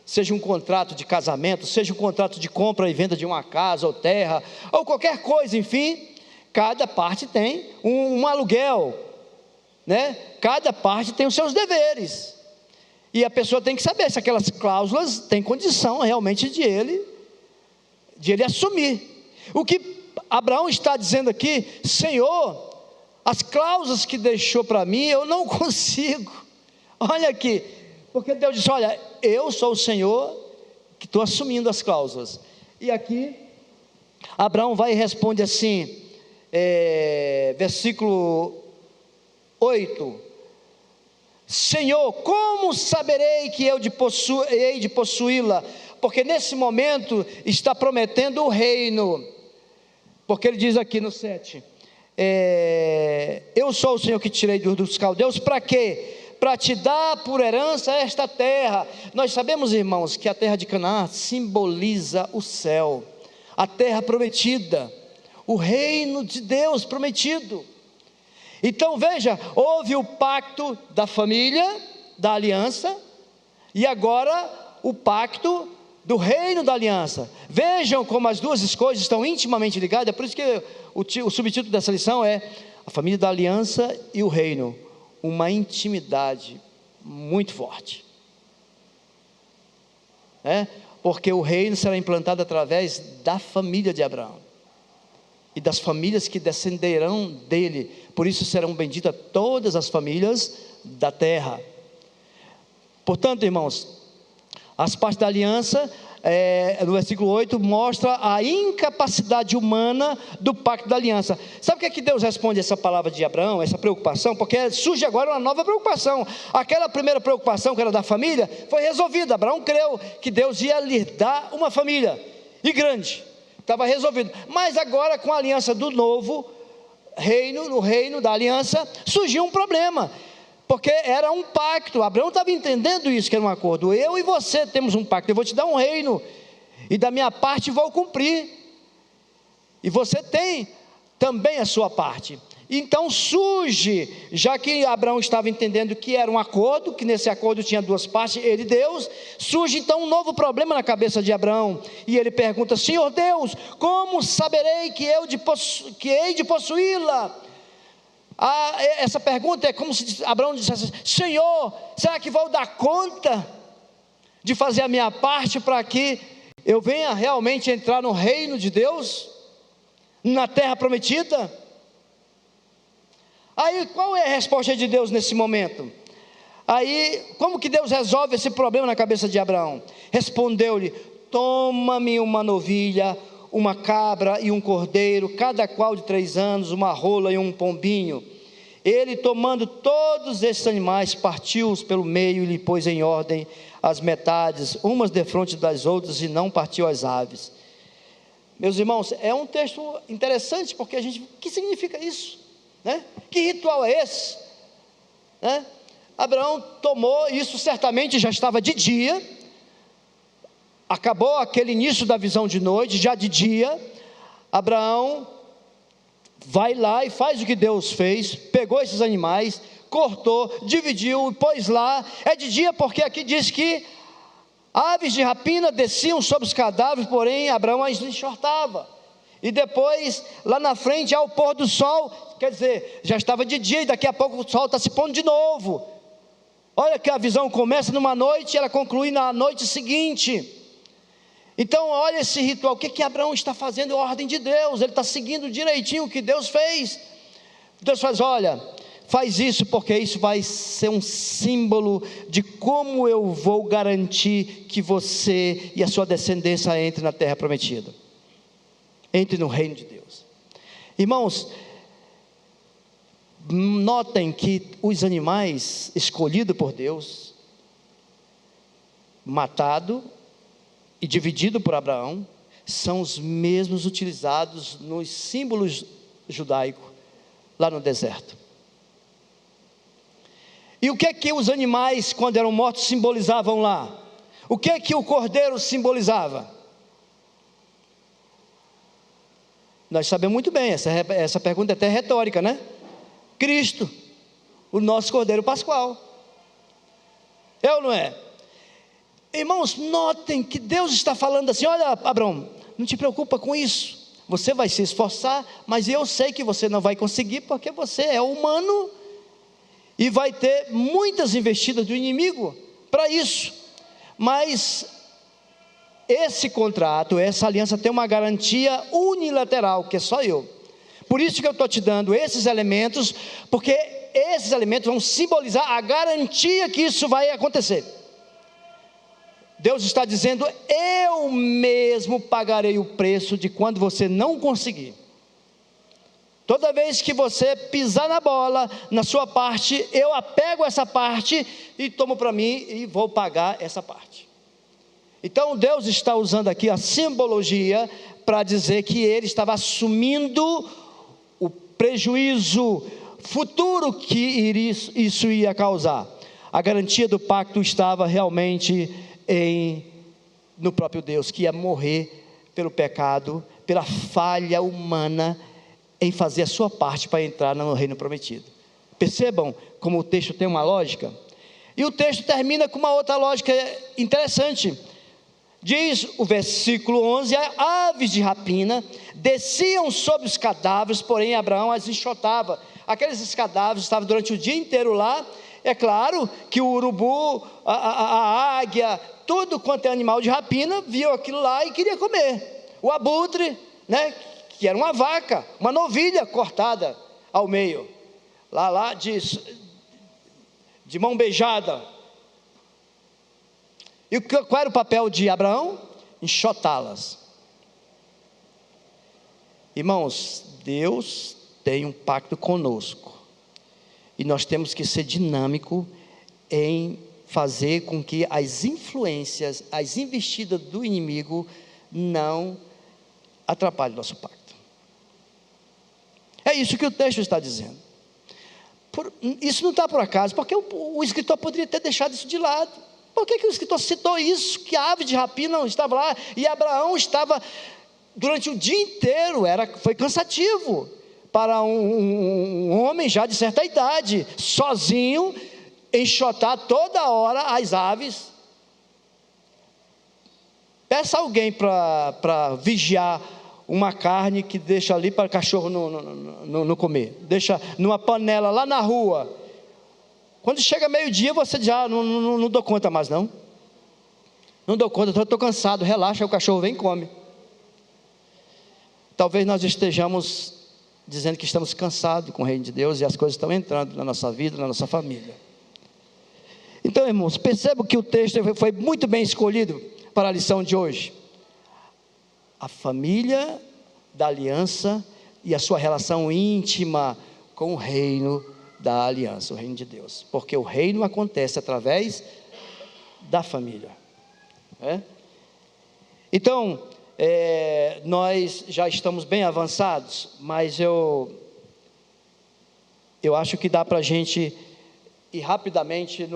seja um contrato de casamento, seja um contrato de compra e venda de uma casa ou terra, ou qualquer coisa, enfim, cada parte tem um aluguel, né? Cada parte tem os seus deveres, e a pessoa tem que saber se aquelas cláusulas têm condição realmente de ele assumir. O que Abraão está dizendo aqui: Senhor, as cláusulas que deixou para mim, eu não consigo. Olha aqui, porque Deus disse: olha, eu sou o Senhor que estou assumindo as cláusulas. E aqui, Abraão vai e responde assim, versículo 8: Senhor, como saberei que eu hei de possuí-la? Porque nesse momento está prometendo o reino, porque ele diz aqui no 7, eu sou o Senhor que tirei dos caldeus, para quê? Para te dar por herança esta terra. Nós sabemos, irmãos, que a terra de Canaã simboliza o céu, a terra prometida, o reino de Deus prometido. Então veja, houve o pacto da família, da aliança, e agora o pacto do reino da aliança. Vejam como as duas coisas estão intimamente ligadas. É por isso que o subtítulo dessa lição é a família da aliança e o reino, uma intimidade muito forte, porque o reino será implantado através da família de Abraão e das famílias que descenderão dele. Por isso serão benditas todas as famílias da terra. Portanto, irmãos, as partes da aliança, no versículo 8, mostra a incapacidade humana do pacto da aliança. Sabe o que é que Deus responde a essa palavra de Abraão, essa preocupação? Porque surge agora uma nova preocupação. Aquela primeira preocupação, que era da família, foi resolvida. Abraão creu que Deus ia lhe dar uma família, e grande, estava resolvido. Mas agora, com a aliança do novo reino, no reino da aliança, surgiu um problema, porque era um pacto. Abraão estava entendendo isso, que era um acordo. Eu e você temos um pacto, eu vou te dar um reino, e da minha parte vou cumprir, e você tem também a sua parte. Então surge, já que Abraão estava entendendo que era um acordo, que nesse acordo tinha duas partes, ele e Deus, surge então um novo problema na cabeça de Abraão, e ele pergunta: Senhor Deus, como saberei que hei de possuí-la? Essa pergunta é como se Abraão dissesse: Senhor, será que vou dar conta de fazer a minha parte para que eu venha realmente entrar no reino de Deus, na terra prometida? Aí qual é a resposta de Deus nesse momento? Aí como que Deus resolve esse problema na cabeça de Abraão? Respondeu-lhe: toma-me uma novilha, uma cabra e um cordeiro, cada qual de 3 anos, uma rola e um pombinho. Ele, tomando todos esses animais, partiu-os pelo meio e lhe pôs em ordem as metades, umas defronte das outras, e não partiu as aves. Meus irmãos, é um texto interessante, porque o que significa isso? Que ritual é esse? Abraão tomou, isso certamente já estava de dia, acabou aquele início da visão de noite, já de dia, Abraão vai lá e faz o que Deus fez, pegou esses animais, cortou, dividiu e pôs lá. É de dia porque aqui diz que aves de rapina desciam sobre os cadáveres, porém Abraão as enxortava. E depois, lá na frente, ao pôr do sol, quer dizer, já estava de dia e daqui a pouco o sol está se pondo de novo. Olha que a visão começa numa noite e ela conclui na noite seguinte. Então olha esse ritual, o que Abraão está fazendo? É a ordem de Deus, ele está seguindo direitinho o que Deus fez. Deus faz: olha, faz isso, porque isso vai ser um símbolo de como eu vou garantir que você e a sua descendência entrem na terra prometida, entre no reino de Deus. Irmãos, notem que os animais escolhidos por Deus, matado e dividido por Abraão, são os mesmos utilizados nos símbolos judaicos lá no deserto. E o que é que os animais, quando eram mortos, simbolizavam lá? O que é que o cordeiro simbolizava? Nós sabemos muito bem, essa pergunta é até retórica, Cristo, o nosso cordeiro pascual. É ou não é? Irmãos, notem que Deus está falando assim: olha, Abraão, não te preocupa com isso, você vai se esforçar, mas eu sei que você não vai conseguir, porque você é humano, e vai ter muitas investidas do inimigo para isso, mas esse contrato, essa aliança tem uma garantia unilateral, que é só eu. Por isso que eu estou te dando esses elementos, porque esses elementos vão simbolizar a garantia que isso vai acontecer. Deus está dizendo: eu mesmo pagarei o preço de quando você não conseguir. Toda vez que você pisar na bola, na sua parte, eu apego essa parte e tomo para mim e vou pagar essa parte. Então Deus está usando aqui a simbologia para dizer que Ele estava assumindo o prejuízo futuro que isso ia causar. A garantia do pacto estava realmente no próprio Deus, que ia morrer pelo pecado, pela falha humana, em fazer a sua parte para entrar no reino prometido. Percebam como o texto tem uma lógica? E o texto termina com uma outra lógica interessante. Diz o versículo 11: aves de rapina desciam sobre os cadáveres, porém Abraão as enxotava. Aqueles cadáveres estavam durante o dia inteiro lá. É claro que o urubu, a águia, tudo quanto é animal de rapina, viu aquilo lá e queria comer. O abutre, né, que era uma vaca, uma novilha cortada ao meio, lá de mão beijada. E qual era o papel de Abraão? Enxotá-las. Irmãos, Deus tem um pacto conosco, e nós temos que ser dinâmico em fazer com que as influências, as investidas do inimigo não atrapalhem o nosso pacto. É isso que o texto está dizendo. Isso não está por acaso, porque o escritor poderia ter deixado isso de lado. Por que o escritor citou isso? Que a ave de rapina não estava lá, e Abraão estava durante o dia inteiro, foi cansativo para um homem já de certa idade, sozinho, enxotar toda hora as aves. Peça alguém para vigiar uma carne que deixa ali para o cachorro não comer, deixa numa panela lá na rua. Quando chega meio-dia, você já não dou conta mais não dou conta, estou cansado, relaxa, o cachorro vem e come. Talvez nós estejamos dizendo que estamos cansados com o reino de Deus, e as coisas estão entrando na nossa vida, na nossa família. Então, irmãos, percebam que o texto foi muito bem escolhido para a lição de hoje. A família da aliança e a sua relação íntima com o reino da aliança, o reino de Deus, porque o reino acontece através da família. Então, nós já estamos bem avançados, mas eu acho que dá para a gente ir rapidamente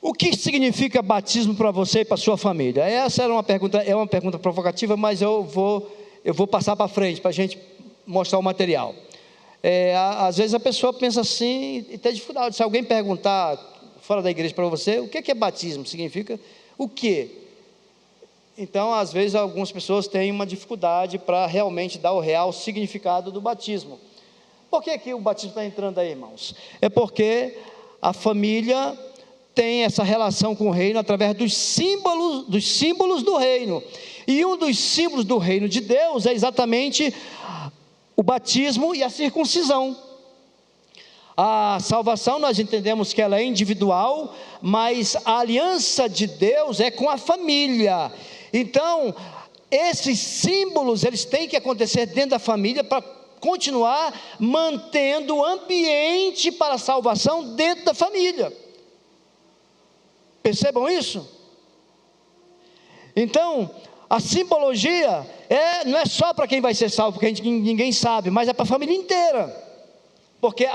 o que significa batismo para você e para a sua família. Essa era uma pergunta provocativa, mas eu vou passar para frente, para a gente mostrar o material. Às vezes a pessoa pensa assim, e tem dificuldade. Se alguém perguntar fora da igreja para você, o que é batismo? Significa o quê? Então, às vezes, algumas pessoas têm uma dificuldade para realmente dar o real significado do batismo. Por que o batismo está entrando aí, irmãos? É porque a família tem essa relação com o reino através dos símbolos do reino. E um dos símbolos do reino de Deus é exatamente o batismo e a circuncisão. A salvação, nós entendemos que ela é individual, mas a aliança de Deus é com a família. Então, esses símbolos, eles têm que acontecer dentro da família para continuar mantendo o ambiente para a salvação dentro da família. Percebam isso? Então, a simbologia não é só para quem vai ser salvo, porque ninguém sabe, mas é para a família inteira. Porque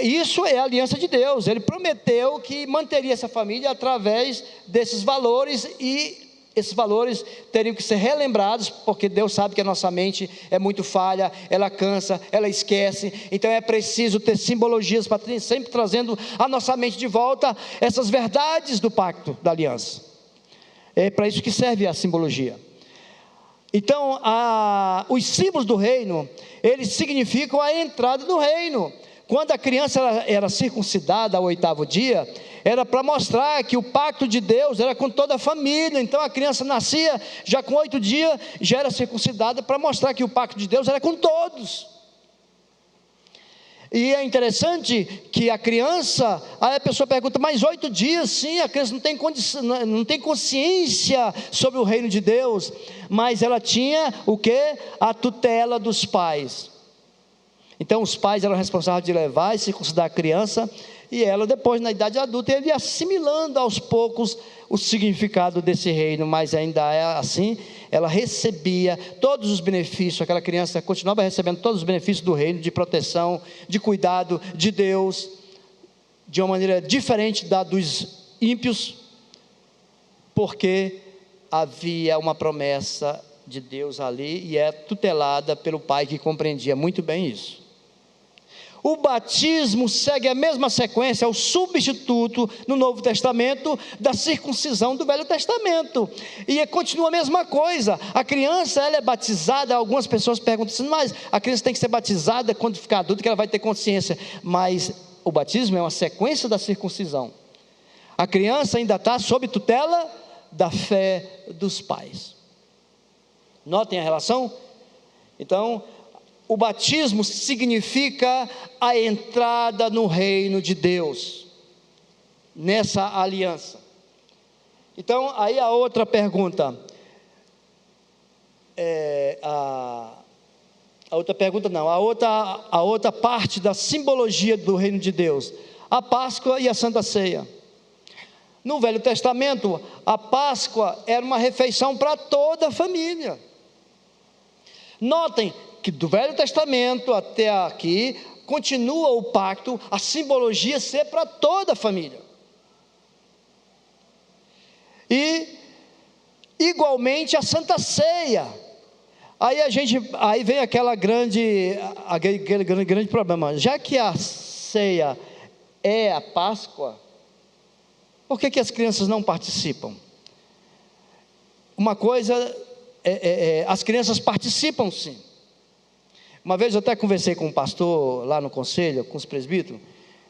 isso é a aliança de Deus. Ele prometeu que manteria essa família através desses valores, e esses valores teriam que ser relembrados, porque Deus sabe que a nossa mente é muito falha, ela cansa, ela esquece. Então é preciso ter simbologias para sempre trazendo a nossa mente de volta essas verdades do pacto, da aliança. É para isso que serve a simbologia. Então, os símbolos do reino, eles significam a entrada do reino. quando a criança era circuncidada ao 8º dia, era para mostrar que o pacto de Deus era com toda a família. Então a criança nascia já com 8 dias, já era circuncidada, para mostrar que o pacto de Deus era com todos. E é interessante que a criança, aí a pessoa pergunta, mas 8 dias, sim, a criança não tem condição, não tem consciência sobre o reino de Deus, mas ela tinha o quê? A tutela dos pais. Então os pais eram responsáveis de levar e circuncidar a criança, e ela depois, na idade adulta, ele ia assimilando aos poucos o significado desse reino, mas ainda é assim, ela recebia todos os benefícios, aquela criança continuava recebendo todos os benefícios do reino, de proteção, de cuidado de Deus, de uma maneira diferente da dos ímpios, porque havia uma promessa de Deus ali, e é tutelada pelo pai que compreendia muito bem isso. O batismo segue a mesma sequência, é o substituto no Novo Testamento da circuncisão do Velho Testamento, e continua a mesma coisa. A criança, ela é batizada, algumas pessoas perguntam assim, mas a criança tem que ser batizada quando ficar adulta, que ela vai ter consciência, mas o batismo é uma sequência da circuncisão. A criança ainda está sob tutela da fé dos pais. Notem a relação? Então, o batismo significa a entrada no reino de Deus, nessa aliança. Então, aí a outra pergunta, a outra parte da simbologia do reino de Deus, a Páscoa e a Santa Ceia. No Velho Testamento, a Páscoa era uma refeição para toda a família. Notem que do Velho Testamento até aqui, continua o pacto, a simbologia ser para toda a família. E, igualmente, a Santa Ceia. Aí vem aquele grande problema. Já que a ceia é a Páscoa, por que as crianças não participam? Uma coisa, as crianças participam sim. Uma vez eu até conversei com um pastor lá no conselho, com os presbíteros,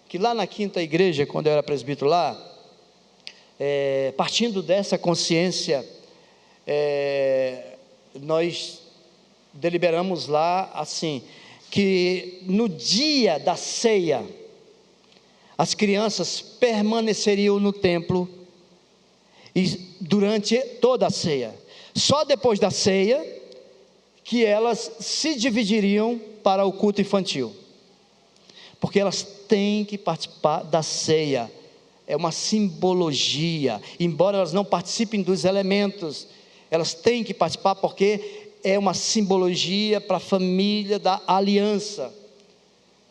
que lá na 5ª igreja, quando eu era presbítero lá, partindo dessa consciência, nós deliberamos lá assim, que no dia da ceia, as crianças permaneceriam no templo e durante toda a ceia. Só depois da ceia que elas se dividiriam para o culto infantil, porque elas têm que participar da ceia, é uma simbologia, embora elas não participem dos elementos, elas têm que participar porque é uma simbologia para a família da aliança,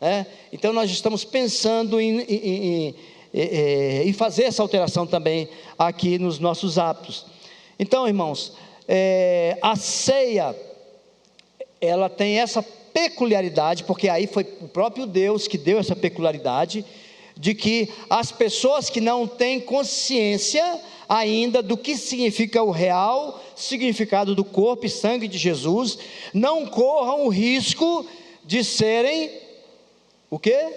né? Então nós estamos pensando em fazer essa alteração também aqui nos nossos hábitos. Então, irmãos, a ceia, ela tem essa peculiaridade, porque aí foi o próprio Deus que deu essa peculiaridade, de que as pessoas que não têm consciência ainda do que significa o real significado do corpo e sangue de Jesus, não corram o risco de serem, o quê?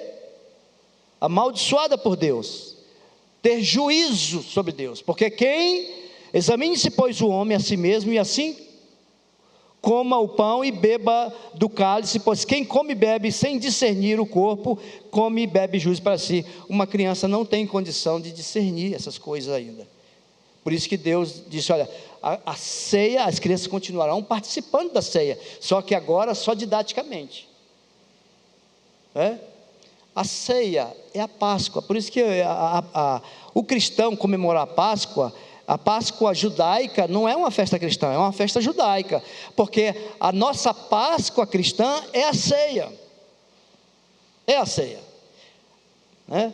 Amaldiçoada por Deus, ter juízo sobre Deus, porque examine-se pois o homem a si mesmo, e assim coma o pão e beba do cálice, pois quem come e bebe sem discernir o corpo, come e bebe juízo para si. Uma criança não tem condição de discernir essas coisas ainda. Por isso que Deus disse, olha, a ceia, as crianças continuarão participando da ceia, só que agora só didaticamente. A ceia é a Páscoa, por isso que o cristão comemorar a Páscoa judaica não é uma festa cristã, é uma festa judaica, porque a nossa Páscoa cristã é a ceia, né?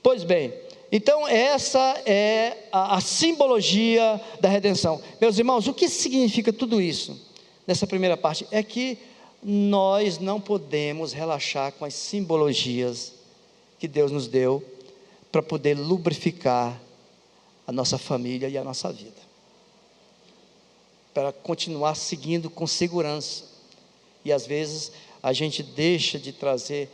Pois bem, então essa é a simbologia da redenção. Meus irmãos, o que significa tudo isso? Nessa primeira parte, é que nós não podemos relaxar com as simbologias que Deus nos deu, para poder lubrificar a nossa família e a nossa vida, para continuar seguindo com segurança. E às vezes a gente deixa de trazer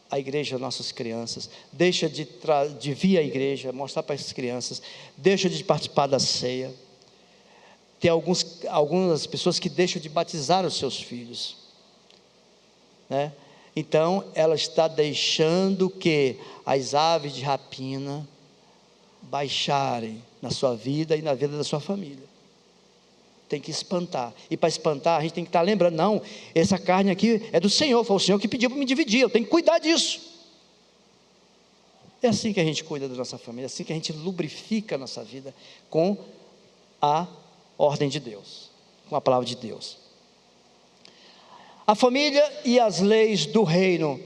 a igreja às nossas crianças, deixa de vir à igreja, mostrar para as crianças, deixa de participar da ceia. Tem algumas pessoas que deixam de batizar os seus filhos, né? Então, ela está deixando que as aves de rapina baixarem na sua vida e na vida da sua família. Tem que espantar, e para espantar a gente tem que estar lembrando, não, essa carne aqui é do Senhor, foi o Senhor que pediu para me dividir, eu tenho que cuidar disso. É assim que a gente cuida da nossa família, é assim que a gente lubrifica a nossa vida com a ordem de Deus, com a palavra de Deus. A família e as leis do reino.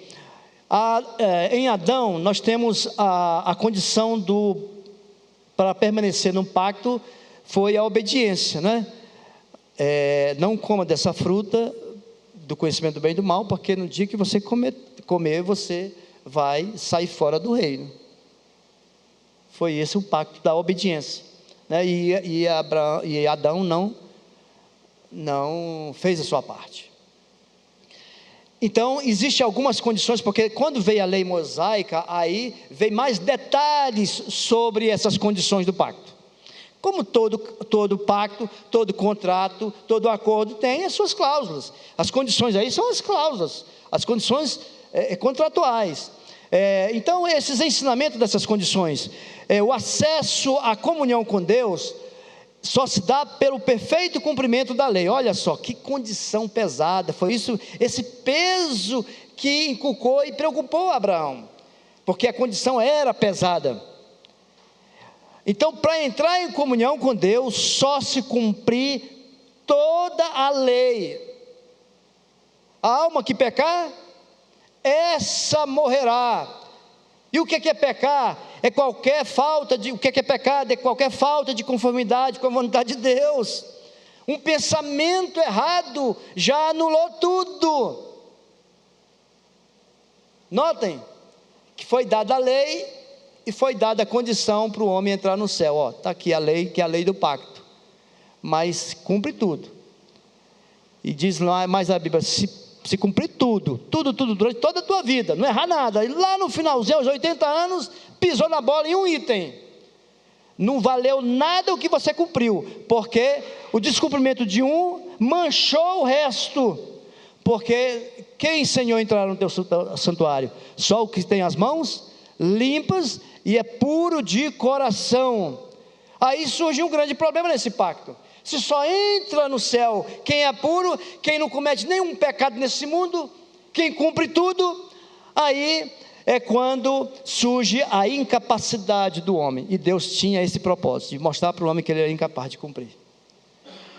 Em Adão nós temos a condição para permanecer no pacto, foi a obediência, né? Não coma dessa fruta do conhecimento do bem e do mal, porque no dia que você comer, você vai sair fora do reino. Foi esse o pacto da obediência, né? E Adão não fez a sua parte. Então, existem algumas condições, porque quando veio a lei mosaica, aí veio mais detalhes sobre essas condições do pacto. Como todo pacto, todo contrato, todo acordo tem as suas cláusulas. As condições aí são as cláusulas, as condições contratuais. Então, esses ensinamentos dessas condições, o acesso à comunhão com Deus, só se dá pelo perfeito cumprimento da lei. Olha só, que condição pesada, foi esse peso que inculcou e preocupou Abraão, porque a condição era pesada. Então, para entrar em comunhão com Deus, só se cumprir toda a lei. A alma que pecar, essa morrerá. E o que é pecar? É qualquer falta de, o que é pecado? É qualquer falta de conformidade com a vontade de Deus. Um pensamento errado já anulou tudo. Notem que foi dada a lei e foi dada a condição para o homem entrar no céu. Está aqui a lei, que é a lei do pacto, mas cumpre tudo. E diz lá mais a Bíblia, se cumprir tudo durante toda a tua vida, não errar nada, e lá no finalzinho, aos 80 anos, pisou na bola em um item, não valeu nada o que você cumpriu, porque o descumprimento de um manchou o resto. Porque quem ensinou a entrar no teu santuário? Só o que tem as mãos limpas e é puro de coração. Aí surge um grande problema nesse pacto. Se só entra no céu quem é puro, quem não comete nenhum pecado nesse mundo, quem cumpre tudo, aí é quando surge a incapacidade do homem. E Deus tinha esse propósito, de mostrar para o homem que ele era incapaz de cumprir.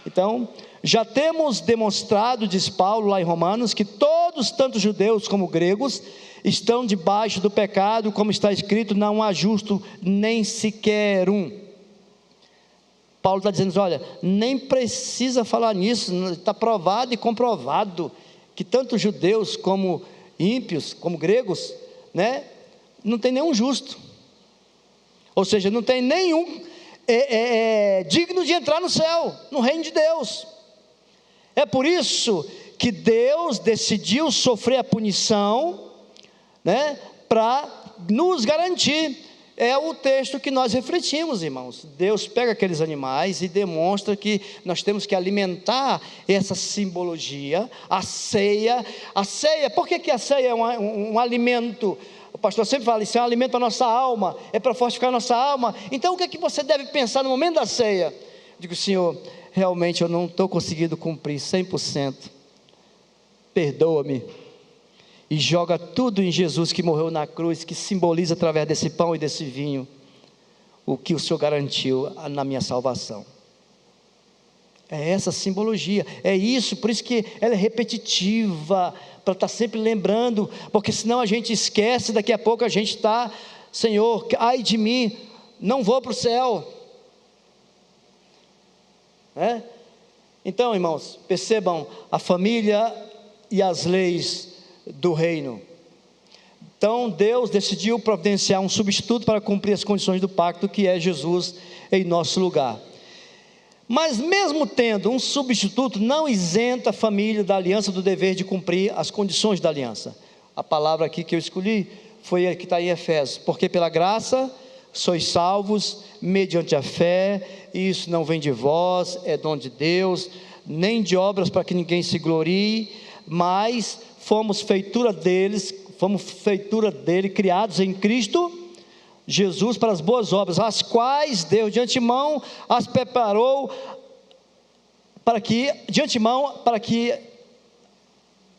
Então, já temos demonstrado, diz Paulo lá em Romanos, que todos, tanto judeus como gregos, estão debaixo do pecado, como está escrito, não há justo nem sequer um. Paulo está dizendo, olha, nem precisa falar nisso, está provado e comprovado, que tanto judeus como ímpios, como gregos, né, não tem nenhum justo, ou seja, não tem nenhum digno de entrar no céu, no reino de Deus. É por isso que Deus decidiu sofrer a punição, né, para nos garantir. É o texto que nós refletimos, irmãos. Deus pega aqueles animais e demonstra que nós temos que alimentar essa simbologia, a ceia, por que a ceia é um alimento? O pastor sempre fala, isso é um alimento para a nossa alma, é para fortificar a nossa alma. Então o que é que você deve pensar no momento da ceia? Digo, Senhor, realmente eu não estou conseguindo cumprir 100%, perdoa-me. E joga tudo em Jesus que morreu na cruz, que simboliza através desse pão e desse vinho, o que o Senhor garantiu na minha salvação. É essa simbologia, é isso, por isso que ela é repetitiva, para estar sempre lembrando, porque senão a gente esquece, daqui a pouco a gente está, Senhor, ai de mim, não vou para o céu. Então, irmãos, percebam, a família e as leis do reino. Então Deus decidiu providenciar um substituto para cumprir as condições do pacto, que é Jesus em nosso lugar. Mas mesmo tendo um substituto, não isenta a família da aliança do dever de cumprir as condições da aliança. a palavra aqui que eu escolhi foi a que está em Efésios, porque pela graça sois salvos mediante a fé, e isso não vem de vós, é dom de Deus, nem de obras para que ninguém se glorie, mas fomos feitura dele, criados em Cristo Jesus para as boas obras, as quais Deus de antemão as preparou para que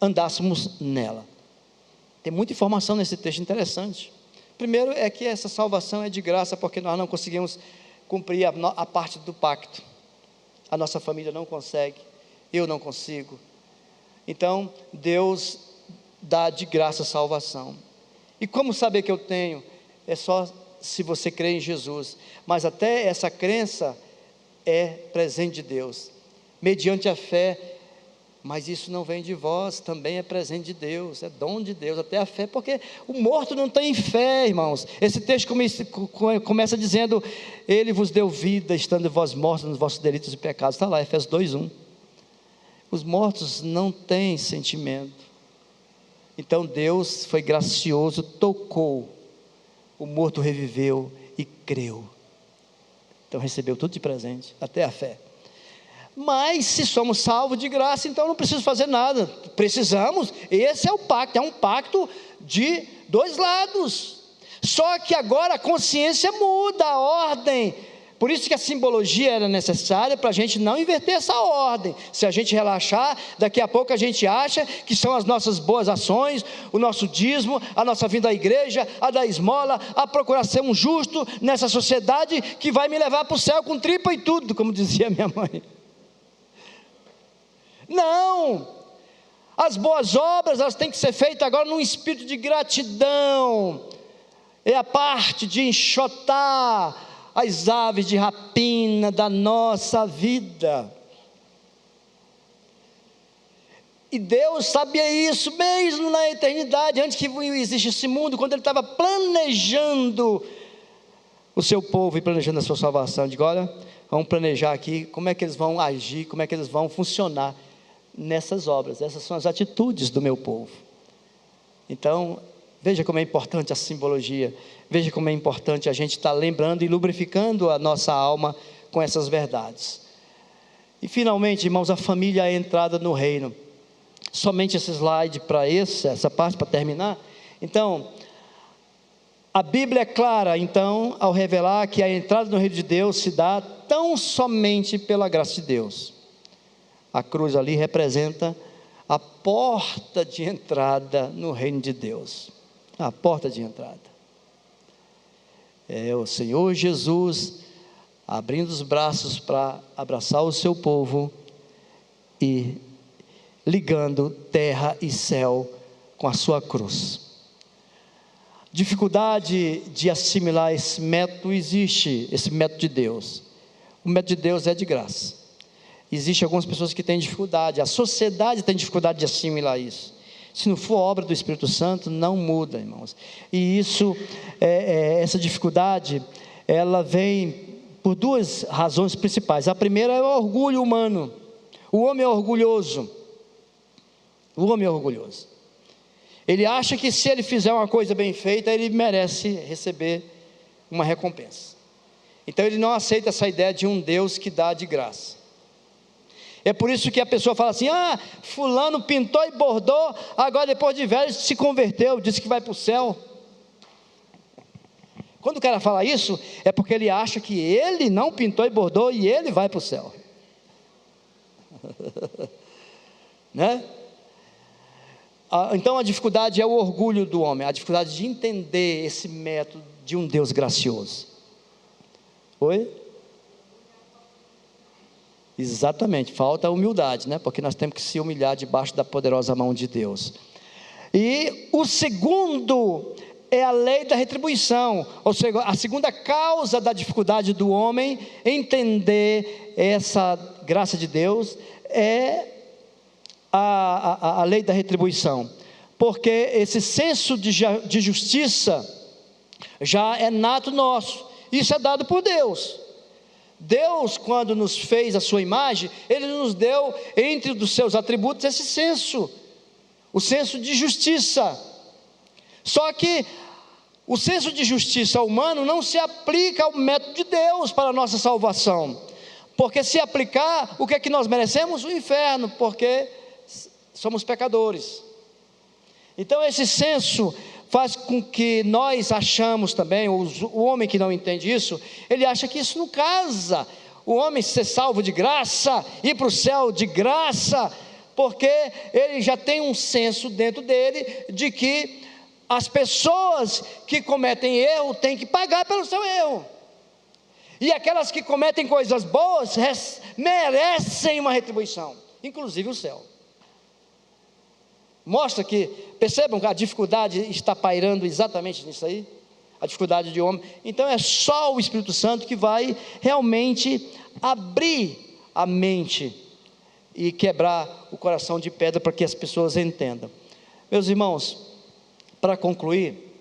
andássemos nela. Tem muita informação nesse texto interessante. Primeiro é que essa salvação é de graça, porque nós não conseguimos cumprir a parte do pacto. A nossa família não consegue, eu não consigo. Então, Deus dá de graça a salvação. E como saber que eu tenho? É só se você crê em Jesus. Mas até essa crença é presente de Deus, mediante a fé. Mas isso não vem de vós, também é presente de Deus, é dom de Deus, até a fé, porque o morto não tem fé, irmãos. Esse texto começa dizendo: Ele vos deu vida, estando vós mortos nos vossos delitos e pecados. Está lá, Efésios 2:1. Os mortos não têm sentimento. Então Deus foi gracioso, tocou, o morto reviveu e creu. Então recebeu tudo de presente, até a fé. Mas se somos salvos de graça, então não preciso fazer nada. Precisamos, esse é o pacto, é um pacto de dois lados. Só que agora a consciência muda, a ordem. Por isso que a simbologia era necessária, para a gente não inverter essa ordem. Se a gente relaxar, daqui a pouco a gente acha que são as nossas boas ações, o nosso dízimo, a nossa vinda à igreja, a da esmola, a procurar ser um justo nessa sociedade, que vai me levar para o céu com tripa e tudo, como dizia minha mãe. Não, as boas obras, elas têm que ser feitas agora num espírito de gratidão. É a parte de enxotar as aves de rapina da nossa vida. E Deus sabia isso mesmo na eternidade, antes que existisse esse mundo, quando Ele estava planejando o seu povo e planejando a sua salvação. Digo, olha, vamos planejar aqui como é que eles vão agir, como é que eles vão funcionar nessas obras. Essas são as atitudes do meu povo. Então, veja como é importante a simbologia, veja como é importante a gente estar lembrando e lubrificando a nossa alma com essas verdades. E finalmente, irmãos, a família é a entrada no reino. Somente esse slide para essa parte, para terminar. Então, a Bíblia é clara, então, ao revelar que a entrada no reino de Deus se dá tão somente pela graça de Deus. A cruz ali representa a porta de entrada no reino de Deus. A porta de entrada. É o Senhor Jesus abrindo os braços para abraçar o seu povo e ligando terra e céu com a sua cruz. Dificuldade de assimilar esse método existe, esse método de Deus. O método de Deus é de graça. Existem algumas pessoas que têm dificuldade, a sociedade tem dificuldade de assimilar isso. Se não for obra do Espírito Santo, não muda, irmãos. E isso, essa dificuldade, ela vem por duas razões principais. A primeira é o orgulho humano. O homem é orgulhoso. O homem é orgulhoso. Ele acha que se ele fizer uma coisa bem feita, ele merece receber uma recompensa. Então ele não aceita essa ideia de um Deus que dá de graça. É por isso que a pessoa fala assim: fulano pintou e bordou, agora depois de velho se converteu, disse que vai para o céu. Quando o cara fala isso, é porque ele acha que ele não pintou e bordou e ele vai para o céu. Né? Então a dificuldade é o orgulho do homem, a dificuldade de entender esse método de um Deus gracioso. Oi? Exatamente, falta a humildade, né? Porque nós temos que se humilhar debaixo da poderosa mão de Deus. E o segundo é a lei da retribuição, ou seja, a segunda causa da dificuldade do homem entender essa graça de Deus é a lei da retribuição, porque esse senso de justiça já é nato nosso, isso é dado por Deus. Deus, quando nos fez a sua imagem, Ele nos deu, entre os seus atributos, esse senso, o senso de justiça. Só que o senso de justiça humano não se aplica ao método de Deus para a nossa salvação, porque se aplicar, o que é que nós merecemos? O inferno, porque somos pecadores. Então esse senso faz com que nós achamos também, o homem que não entende isso, ele acha que isso não casa, o homem ser salvo de graça, ir para o céu de graça, porque ele já tem um senso dentro dele, de que as pessoas que cometem erro, têm que pagar pelo seu erro, e aquelas que cometem coisas boas, merecem uma retribuição, inclusive o céu. Mostra que, percebam que a dificuldade está pairando exatamente nisso aí, a dificuldade de homem. Então é só o Espírito Santo que vai realmente abrir a mente e quebrar o coração de pedra para que as pessoas entendam. Meus irmãos, para concluir,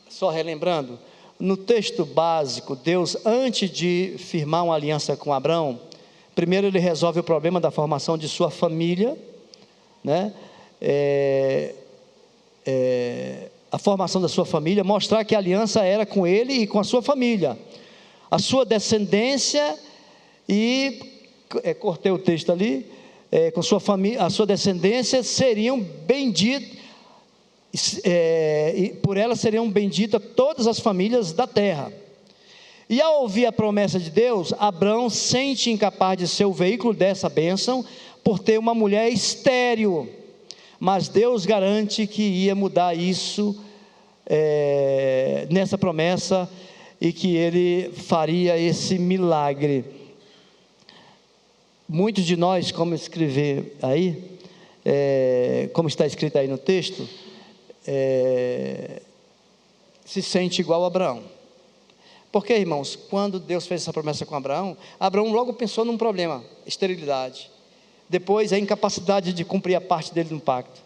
só relembrando, no texto básico, Deus, antes de firmar uma aliança com Abraão, primeiro ele resolve o problema da formação de sua família, né? A formação da sua família, mostrar que a aliança era com ele e com a sua família, a sua descendência, e cortei o texto ali, com sua família, a sua descendência seriam benditas, e por ela seriam benditas todas as famílias da terra. E ao ouvir a promessa de Deus, Abraão sente incapaz de ser o veículo dessa bênção, por ter uma mulher estéril, mas Deus garante que ia mudar isso, nessa promessa, e que ele faria esse milagre. Muitos de nós, como escrever aí, como está escrito aí no texto, se sente igual a Abraão. Porque, irmãos, quando Deus fez essa promessa com Abraão, Abraão logo pensou num problema: esterilidade. Depois a incapacidade de cumprir a parte dele no pacto.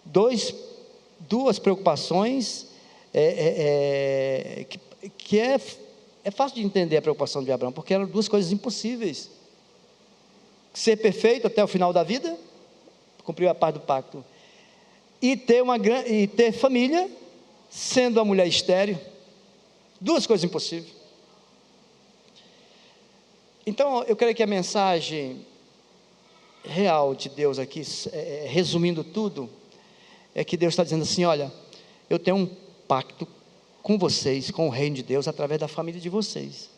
Duas preocupações, que é fácil de entender a preocupação de Abraão, porque eram duas coisas impossíveis: ser perfeito até o final da vida, cumprir a parte do pacto, e ter família, sendo a mulher estéril. Duas coisas impossíveis. Então eu creio que a mensagem real de Deus aqui, resumindo tudo, é que Deus está dizendo assim: olha, eu tenho um pacto com vocês, com o reino de Deus, através da família de vocês,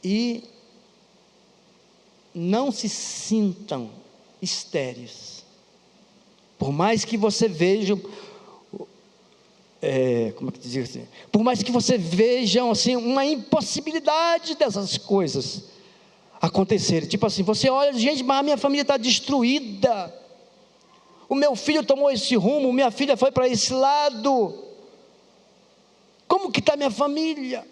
e não se sintam estéreis, por mais que você veja, como é que diz assim? Por mais que você vejam assim, uma impossibilidade dessas coisas acontecerem, tipo assim, você olha, gente, mas a minha família está destruída, o meu filho tomou esse rumo, minha filha foi para esse lado, como que está minha família?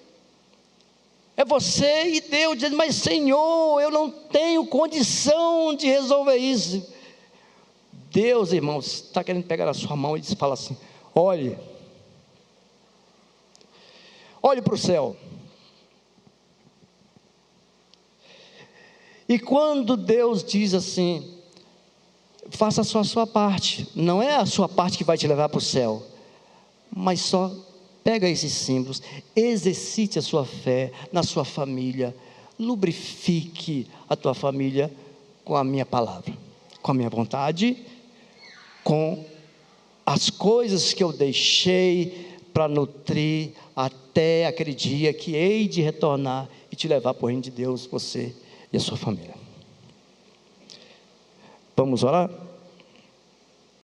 É você e Deus dizendo: mas Senhor, eu não tenho condição de resolver isso. Deus, irmãos, está querendo pegar a sua mão e fala assim: olhe para o céu. E quando Deus diz assim, faça só a sua parte, não é a sua parte que vai te levar para o céu, mas só pega esses símbolos, exercite a sua fé na sua família, lubrifique a tua família com a minha palavra, com a minha vontade, com as coisas que eu deixei para nutrir até aquele dia que hei de retornar e te levar para o reino de Deus, você e a sua família. Vamos orar?